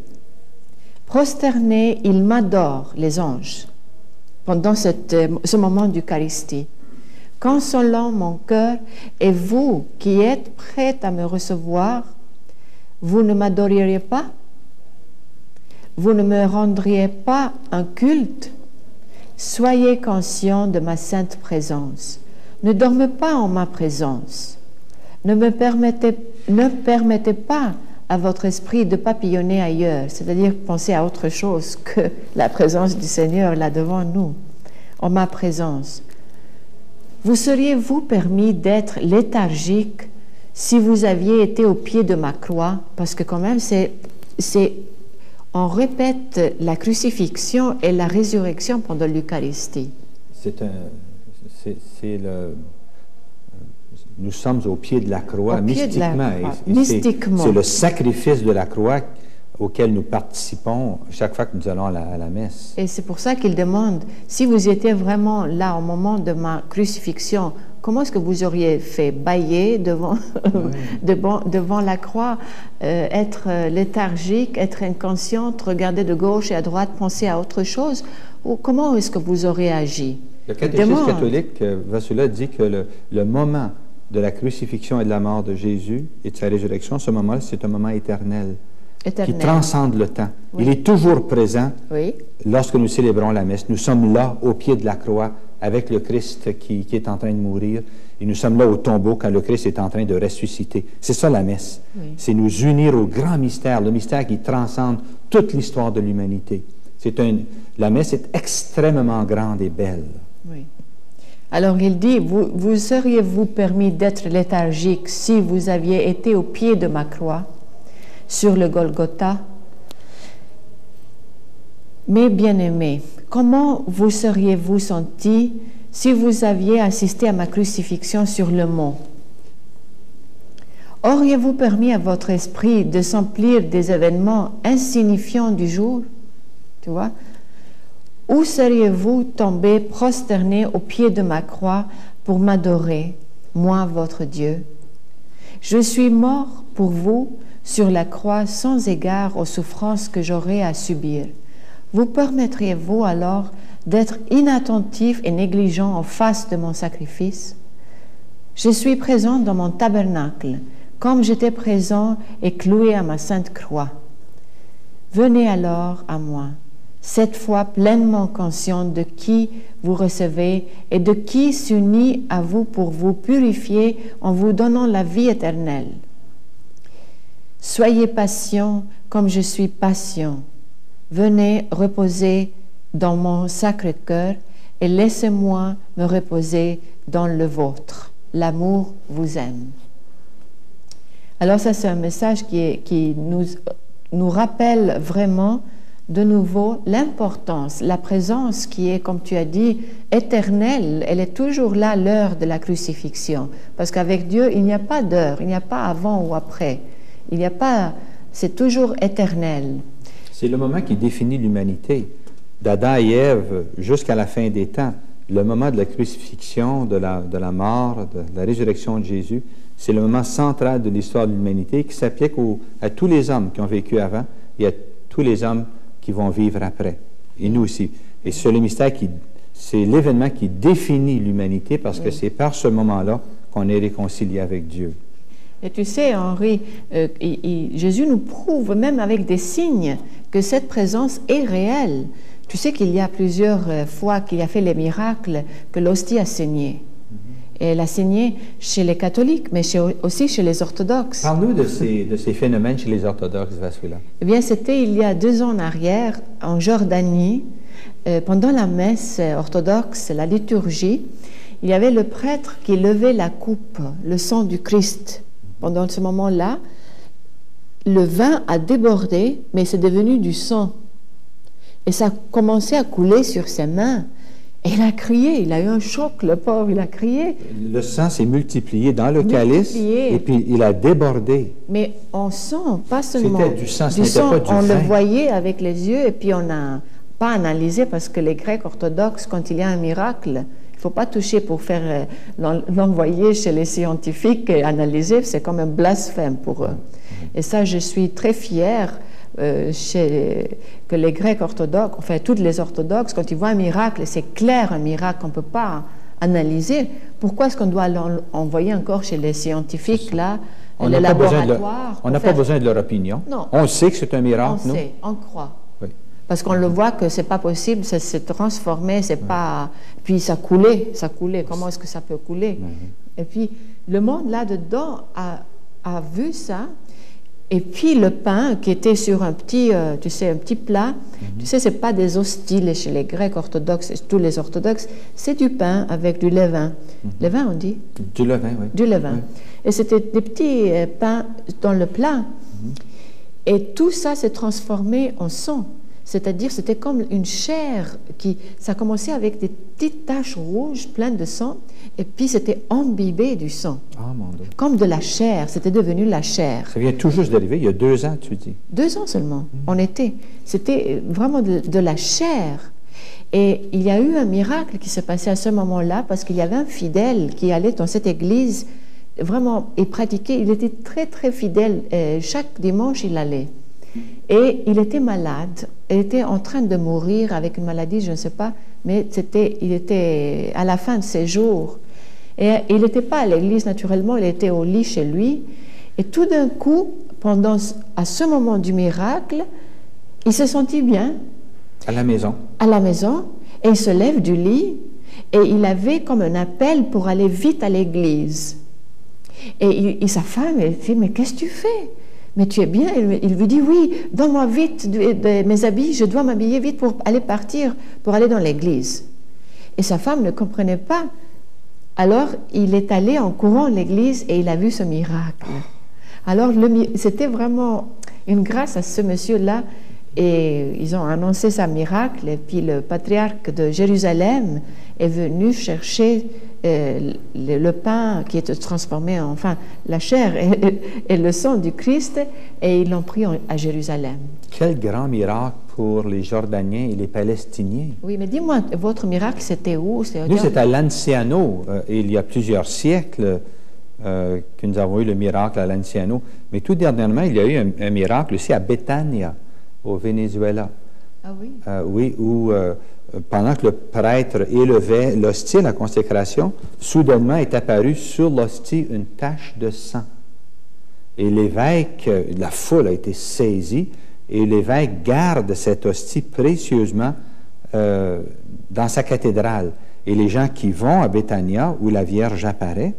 Prosternés, ils m'adorent, les anges, pendant ce moment d'Eucharistie. Consolant mon cœur, et vous qui êtes prêts à me recevoir, vous ne m'adoreriez pas? Vous ne me rendriez pas un culte? Soyez conscients de ma sainte présence. Ne dormez pas en ma présence. Ne permettez pas à votre esprit de papillonner ailleurs, c'est-à-dire penser à autre chose que la présence du Seigneur là devant nous, en ma présence. Vous seriez-vous permis d'être léthargique si vous aviez été au pied de ma croix? Parce que quand même, on répète la crucifixion et la résurrection pendant l'Eucharistie. Nous sommes au pied de la croix, mystiquement. C'est le sacrifice de la croix auquel nous participons chaque fois que nous allons à la messe. Et c'est pour ça qu'il demande, si vous étiez vraiment là au moment de ma crucifixion, comment est-ce que vous auriez fait? Bâiller devant, devant la croix, être léthargique, être inconsciente, regarder de gauche et à droite, penser à autre chose? Ou comment est-ce que vous auriez agi? Le catéchisme catholique, Vassula, dit que le moment de la crucifixion et de la mort de Jésus et de sa résurrection, ce moment-là, c'est un moment éternel. Qui transcende le temps. Oui. Il est toujours présent lorsque nous célébrons la messe. Nous sommes là, au pied de la croix, avec le Christ qui est en train de mourir. Et nous sommes là au tombeau quand le Christ est en train de ressusciter. C'est ça la messe. Oui. C'est nous unir au grand mystère, le mystère qui transcende toute l'histoire de l'humanité. La messe est extrêmement grande et belle. Oui. Alors il dit, vous seriez-vous permis d'être léthargique si vous aviez été au pied de ma croix sur le Golgotha? Mes bien-aimés, comment vous seriez-vous sentis si vous aviez assisté à ma crucifixion sur le mont? Auriez-vous permis à votre esprit de s'emplir des événements insignifiants du jour? Tu vois? Où seriez-vous tombé prosterné au pied de ma croix pour m'adorer, moi, votre Dieu? Je suis mort pour vous sur la croix sans égard aux souffrances que j'aurais à subir. Vous permettriez-vous alors d'être inattentif et négligent en face de mon sacrifice? Je suis présent dans mon tabernacle, comme j'étais présent et cloué à ma sainte croix. Venez alors à moi, cette fois pleinement conscient de qui vous recevez et de qui s'unit à vous pour vous purifier en vous donnant la vie éternelle. Soyez patient comme je suis patient. Venez reposer dans mon sacré cœur et laissez-moi me reposer dans le vôtre. L'amour vous aime. Alors ça, c'est un message qui nous rappelle vraiment de nouveau l'importance, la présence qui est, comme tu as dit, éternelle. Elle est toujours là, l'heure de la crucifixion. Parce qu'avec Dieu, il n'y a pas d'heure, il n'y a pas avant ou après. Il n'y a pas, c'est toujours éternel. C'est le moment qui définit l'humanité. D'Adam et Ève jusqu'à la fin des temps. Le moment de la crucifixion, de la mort, de la résurrection de Jésus, c'est le moment central de l'histoire de l'humanité qui s'applique à tous les hommes qui ont vécu avant et à tous les hommes qui vont vivre après. Et nous aussi. Et c'est le mystère c'est l'événement qui définit l'humanité parce que c'est par ce moment-là qu'on est réconcilié avec Dieu. Et tu sais, Henri, Jésus nous prouve, même avec des signes, que cette présence est réelle. Tu sais qu'il y a plusieurs fois qu'il a fait les miracles que l'hostie a saigné. Et elle a saigné chez les catholiques, mais aussi chez les orthodoxes. Parle-nous de ces phénomènes chez les orthodoxes, Vaswila. Eh bien, c'était il y a 2 ans en arrière, en Jordanie, pendant la messe orthodoxe, la liturgie, il y avait le prêtre qui levait la coupe, le sang du Christ. Pendant ce moment-là, le vin a débordé, mais c'est devenu du sang. Et ça a commencé à couler sur ses mains. Et il a crié, il a eu un choc, le pauvre, il a crié. Le sang s'est multiplié dans le calice et puis il a débordé. Mais on sent, pas seulement c'était du sang, ce n'était pas du vin. On le voyait avec les yeux et puis on n'a pas analysé parce que les Grecs orthodoxes, quand il y a un miracle, il ne faut pas toucher pour faire l'envoyer chez les scientifiques et analyser, c'est comme un blasphème pour eux. Et ça, je suis très fière que les Grecs orthodoxes, enfin tous les orthodoxes, quand ils voient un miracle, c'est clair un miracle qu'on ne peut pas analyser, pourquoi est-ce qu'on doit l'envoyer encore chez les scientifiques, là, les laboratoires? On n'a pas besoin de leur opinion. Non. On sait que c'est un miracle, on sait, on croit. Oui. Parce qu'on le voit que c'est pas possible, ça s'est transformé, c'est pas... Puis ça coulait. Comment est-ce que ça peut couler? Et puis, le monde là-dedans a vu ça. Et puis le pain qui était sur un petit, un petit plat, tu sais, c'est pas des hosties chez les Grecs orthodoxes, tous les orthodoxes, c'est du pain avec du levain. Levain, on dit? Du levain, oui. Du levain. Oui. Et c'était des petits pains dans le plat. Et tout ça s'est transformé en sang. C'est-à-dire, c'était comme une chair ça commençait avec des petites taches rouges pleines de sang, et puis c'était imbibé du sang. Ah, mon Dieu. Comme de la chair, c'était devenu la chair. Ça vient tout juste d'arriver, il y a 2 ans, tu dis. 2 ans seulement, c'était vraiment de la chair. Et il y a eu un miracle qui s'est passé à ce moment-là, parce qu'il y avait un fidèle qui allait dans cette église, vraiment, et pratiquait, il était très, très fidèle, chaque dimanche il allait. Et il était malade, il était en train de mourir avec une maladie, je ne sais pas, mais il était à la fin de ses jours. Et il n'était pas à l'église naturellement, il était au lit chez lui. Et tout d'un coup, à ce moment du miracle, il se sentit bien. À la maison. À la maison, et il se lève du lit, et il avait comme un appel pour aller vite à l'église. Et sa femme, elle dit, mais qu'est-ce que tu fais? Mais tu es bien? Il lui dit, oui, donne-moi vite mes habits, je dois m'habiller vite pour partir, pour aller dans l'église. Et sa femme ne comprenait pas. Alors, il est allé en courant à l'église et il a vu ce miracle. Alors, c'était vraiment une grâce à ce monsieur-là. Et ils ont annoncé ce miracle. Et puis, le patriarche de Jérusalem est venu chercher le pain qui était transformé en, la chair et le sang du Christ, et ils l'ont pris à Jérusalem. Quel grand miracle pour les Jordaniens et les Palestiniens. Oui, mais dis-moi, votre miracle, c'était où? Nous, c'est à Lanciano, il y a plusieurs siècles que nous avons eu le miracle à Lanciano. Mais tout dernièrement, il y a eu un miracle aussi à Betania, au Venezuela. Ah oui? Oui, où pendant que le prêtre élevait l'hostie à la consécration, soudainement est apparue sur l'hostie une tache de sang. Et l'évêque, la foule a été saisie, Et l'évêque garde cette hostie précieusement dans sa cathédrale. Et les gens qui vont à Béthania, où la Vierge apparaît,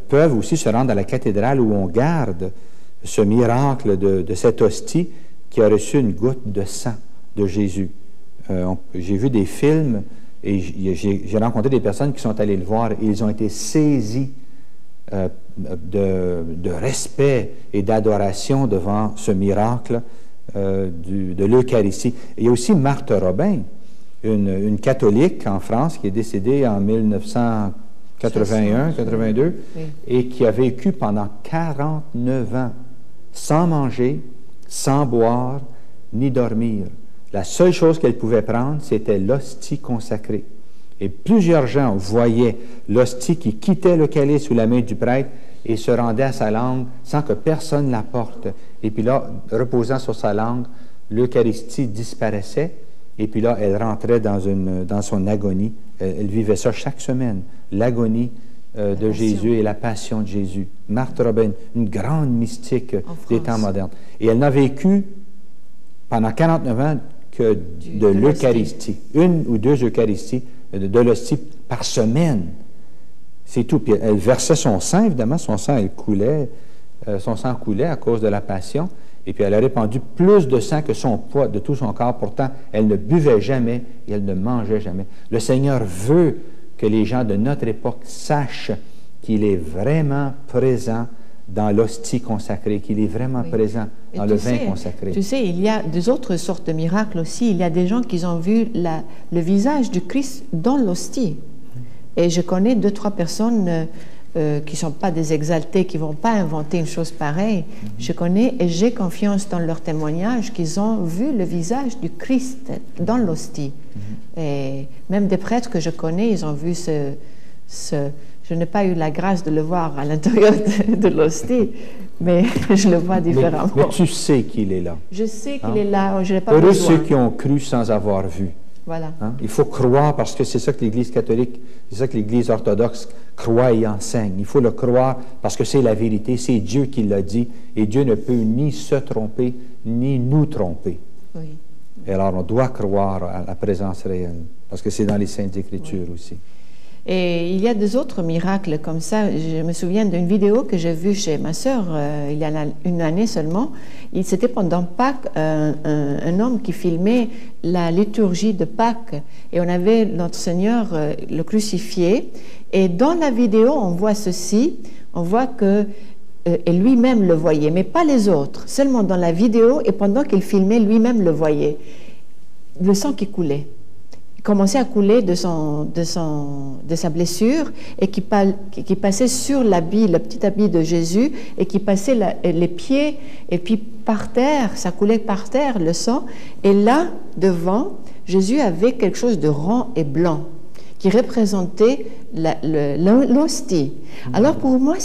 peuvent aussi se rendre à la cathédrale où on garde ce miracle de cette hostie qui a reçu une goutte de sang de Jésus. J'ai vu des films et j'ai rencontré des personnes qui sont allées le voir et ils ont été saisis de respect et d'adoration devant ce miracle de l'Eucharistie. Il y a aussi Marthe Robin, une catholique en France qui est décédée en 1981-82 oui. Et qui a vécu pendant 49 ans sans manger, sans boire, ni dormir. La seule chose qu'elle pouvait prendre, c'était l'hostie consacrée. Et plusieurs gens voyaient l'hostie qui quittait le calice sous la main du prêtre et se rendait à sa langue sans que personne la porte. Et puis là, reposant sur sa langue, l'Eucharistie disparaissait. Et puis là, elle rentrait dans son agonie. Elle vivait ça chaque semaine, l'agonie de Jésus et la passion de Jésus. Marthe Robin, une grande mystique des temps modernes. Et elle n'a vécu pendant 49 ans que de l'Eucharistie. Une ou deux Eucharisties de l'hostie par semaine. C'est tout. Puis elle versait son sang, évidemment, son sang coulait à cause de la passion. Et puis elle a répandu plus de sang que son poids de tout son corps. Pourtant, elle ne buvait jamais et elle ne mangeait jamais. Le Seigneur veut que les gens de notre époque sachent qu'il est vraiment présent dans l'hostie consacrée, qu'il est vraiment présent dans le vin consacré. Tu sais, il y a des autres sortes de miracles aussi. Il y a des gens qui ont vu le visage du Christ dans l'hostie. Et je connais 2-3 personnes qui ne sont pas des exaltés, qui ne vont pas inventer une chose pareille. Je connais et j'ai confiance dans leur témoignage qu'ils ont vu le visage du Christ dans l'hostie. Et même des prêtres que je connais, ils ont vu je n'ai pas eu la grâce de le voir à l'intérieur de l'hostie, mais je le vois différemment. Mais tu sais qu'il est là. Je sais qu'il est là, je n'ai pas besoin. Heureux ceux qui ont cru sans avoir vu. Voilà. Il faut croire parce que c'est ça que l'Église catholique, c'est ça que l'Église orthodoxe croit et enseigne. Il faut le croire parce que c'est la vérité, c'est Dieu qui l'a dit et Dieu ne peut ni se tromper ni nous tromper. Oui. Et alors on doit croire à la présence réelle parce que c'est dans les Saintes Écritures aussi. Et il y a des autres miracles comme ça. Je me souviens d'une vidéo que j'ai vue chez ma sœur il y a une année seulement. C'était pendant Pâques un homme qui filmait la liturgie de Pâques. Et on avait notre Seigneur le crucifié. Et dans la vidéo, on voit ceci. On voit que et lui-même le voyait, mais pas les autres. Seulement dans la vidéo, et pendant qu'il filmait, lui-même le voyait. Le sang qui coulait. Commençait à couler de sa blessure et qui passait sur l'habit, le petit habit de Jésus et qui passait les pieds et puis par terre, ça coulait par terre le sang. Et là, devant, Jésus avait quelque chose de rond et blanc qui représentait l'hostie. Alors pour moi,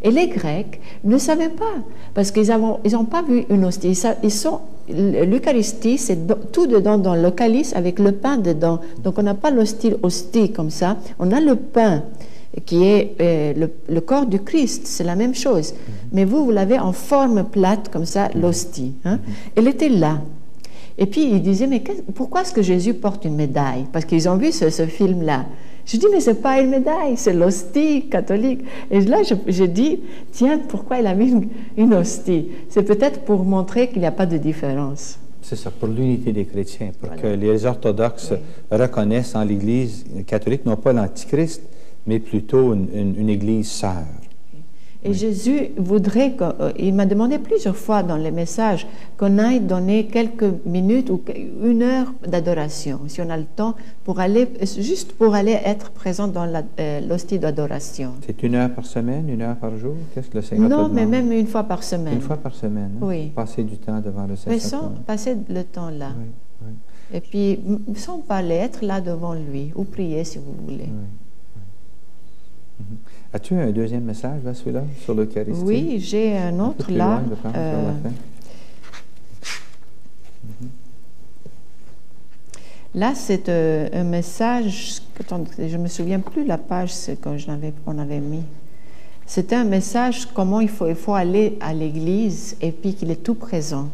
et les Grecs ne savaient pas parce qu'ils n'ont pas vu une hostie. L'Eucharistie, c'est tout dedans dans le calice avec le pain dedans. Donc on n'a pas l'hostie comme ça. On a le pain qui est le corps du Christ. C'est la même chose. Mais vous l'avez en forme plate comme ça, l'hostie. Hein? Elle était là. Et puis ils disaient, mais pourquoi est-ce que Jésus porte une médaille? Parce qu'ils ont vu ce film-là. Je dis, mais ce n'est pas une médaille, c'est l'hostie catholique. Et là, je dis, tiens, pourquoi il a mis une hostie? C'est peut-être pour montrer qu'il n'y a pas de différence. C'est ça, pour l'unité des chrétiens, pour que les orthodoxes reconnaissent en l'Église catholique, non pas l'Antichrist, mais plutôt une Église sœur. Et Jésus voudrait, il m'a demandé plusieurs fois dans les messages qu'on aille donner quelques minutes ou 1 heure d'adoration, si on a le temps, juste pour aller être présent dans l'hostie d'adoration. C'est 1 heure par semaine, 1 heure par jour? Qu'est-ce que le Seigneur Non, mais même 1 fois par semaine. 1 fois par semaine, hein? Oui. Passer du temps devant le Seigneur. Passer le temps là. Oui, oui. Et puis, sans parler, être là devant lui, ou prier si vous voulez. Oui. As-tu un deuxième message, là, celui-là, sur l'Eucharistie? Oui, j'ai un autre là. Là, c'est un message, je ne me souviens plus la page qu'on avait mis. C'était un message comment il faut aller à l'église et puis qu'il est tout présent.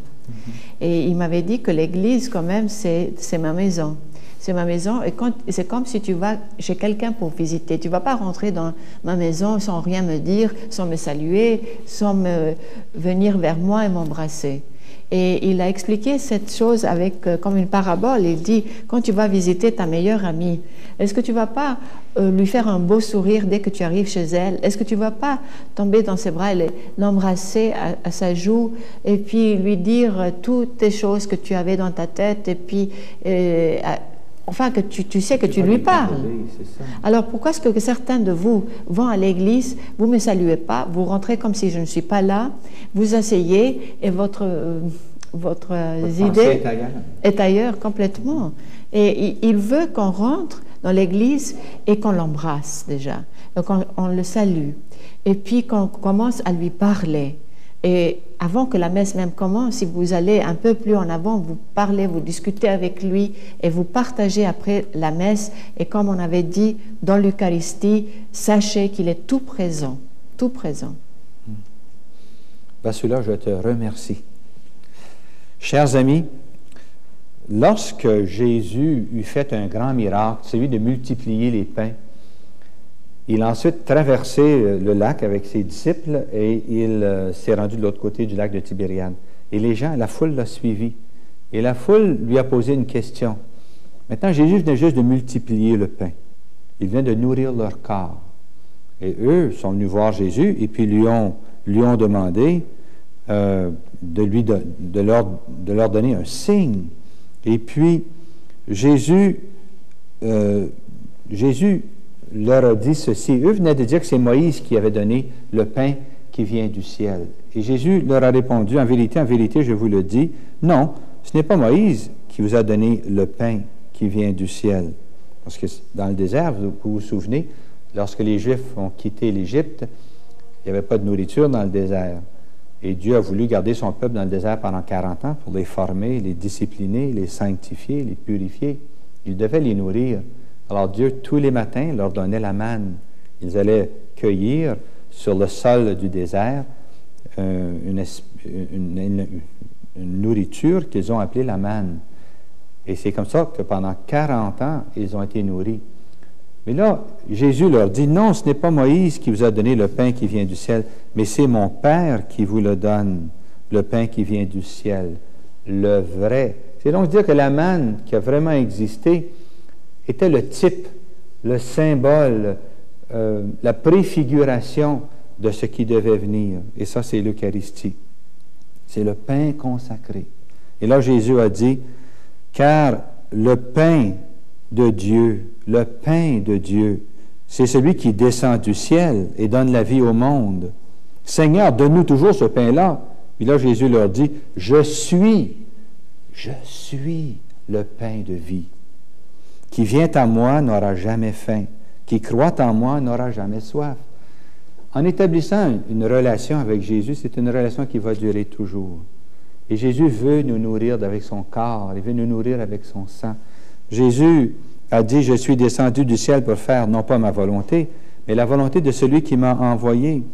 Et il m'avait dit que l'église, quand même, c'est ma maison. C'est ma maison et c'est comme si tu vas chez quelqu'un pour visiter. Tu ne vas pas rentrer dans ma maison sans rien me dire, sans me saluer, sans venir vers moi et m'embrasser. Et il a expliqué cette chose avec comme une parabole. Il dit, quand tu vas visiter ta meilleure amie, est-ce que tu ne vas pas lui faire un beau sourire dès que tu arrives chez elle? Est-ce que tu ne vas pas tomber dans ses bras et l'embrasser à sa joue et puis lui dire toutes les choses que tu avais dans ta tête et puis... Enfin, que tu sais que tu lui parles. Alors, pourquoi est-ce que certains de vous vont à l'église, vous ne me saluez pas, vous rentrez comme si je ne suis pas là, vous asseyez et votre idée est ailleurs complètement. Et il veut qu'on rentre dans l'église et qu'on l'embrasse déjà, qu'on le salue, et puis qu'on commence à lui parler. Et avant que la messe même commence, si vous allez un peu plus en avant, vous parlez, vous discutez avec lui et vous partagez après la messe. Et comme on avait dit dans l'Eucharistie, sachez qu'il est tout présent, tout présent. Vassula, je te remercie. Chers amis, lorsque Jésus eut fait un grand miracle, celui de multiplier les pains, il a ensuite traversé le lac avec ses disciples et il s'est rendu de l'autre côté du lac de Tibériade. Et les gens, la foule l'a suivi. Et la foule lui a posé une question. Maintenant, Jésus venait juste de multiplier le pain. Il vient de nourrir leur corps. Et eux sont venus voir Jésus et puis lui ont demandé de leur donner un signe. Et puis, Jésus leur a dit ceci. Eux venaient de dire que c'est Moïse qui avait donné le pain qui vient du ciel. Et Jésus leur a répondu, en vérité, je vous le dis, non, ce n'est pas Moïse qui vous a donné le pain qui vient du ciel. Parce que dans le désert, vous vous souvenez, lorsque les Juifs ont quitté l'Égypte, il n'y avait pas de nourriture dans le désert. Et Dieu a voulu garder son peuple dans le désert pendant 40 ans pour les former, les discipliner, les sanctifier, les purifier. Il devait les nourrir. Alors Dieu, tous les matins, leur donnait la manne. Ils allaient cueillir sur le sol du désert une nourriture qu'ils ont appelée la manne. Et c'est comme ça que pendant 40 ans, ils ont été nourris. Mais là, Jésus leur dit, non, ce n'est pas Moïse qui vous a donné le pain qui vient du ciel, mais c'est mon Père qui vous le donne, le pain qui vient du ciel, le vrai. C'est donc dire que la manne qui a vraiment existé était le type, le symbole, la préfiguration de ce qui devait venir. Et ça, c'est l'Eucharistie. C'est le pain consacré. Et là, Jésus a dit, car le pain de Dieu, c'est celui qui descend du ciel et donne la vie au monde. Seigneur, donne-nous toujours ce pain-là. Puis là, Jésus leur dit, je suis le pain de vie. Qui vient à moi n'aura jamais faim. Qui croit en moi n'aura jamais soif. En établissant une relation avec Jésus, c'est une relation qui va durer toujours. Et Jésus veut nous nourrir avec son corps, il veut nous nourrir avec son sang. Jésus a dit, je suis descendu du ciel pour faire non pas ma volonté, mais la volonté de celui qui m'a envoyé.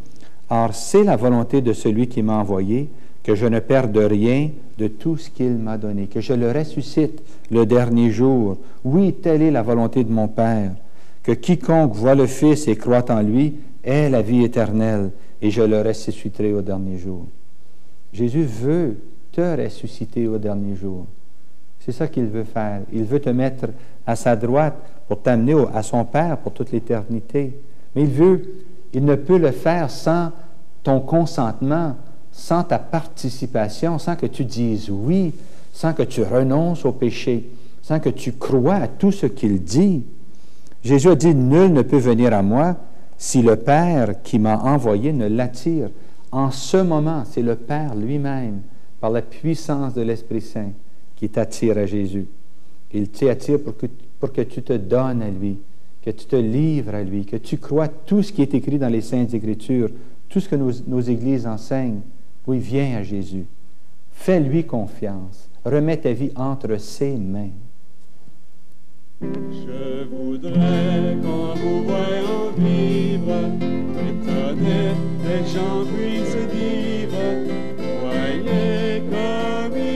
Or, c'est la volonté de celui qui m'a envoyé que je ne perde rien de tout ce qu'il m'a donné, que je le ressuscite le dernier jour. Oui, telle est la volonté de mon Père, que quiconque voit le Fils et croit en lui ait la vie éternelle, et je le ressusciterai au dernier jour. Jésus veut te ressusciter au dernier jour. C'est ça qu'il veut faire. Il veut te mettre à sa droite pour t'amener à son Père pour toute l'éternité. Mais il ne peut le faire sans ton consentement, sans ta participation, sans que tu dises oui, sans que tu renonces au péché, sans que tu crois à tout ce qu'il dit. Jésus a dit, nul ne peut venir à moi si le Père qui m'a envoyé ne l'attire. En ce moment, c'est le Père lui-même, par la puissance de l'Esprit Saint, qui t'attire à Jésus. Il t'attire pour que tu te donnes à lui, que tu te livres à lui, que tu crois tout ce qui est écrit dans les Saintes Écritures, tout ce que nos églises enseignent. Oui, viens à Jésus. Fais-lui confiance. Remets ta vie entre ses mains. Je voudrais qu'en vous voyant vivre, étonné, les gens puissent dire, voyez comme il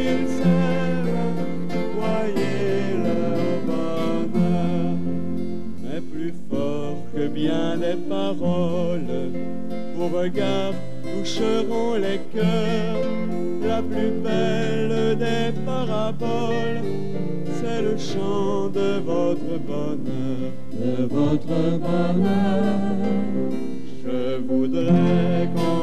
ces paroles, vos regards toucheront les cœurs. La plus belle des paraboles, c'est le chant de votre bonheur, de votre bonheur. Je voudrais qu'on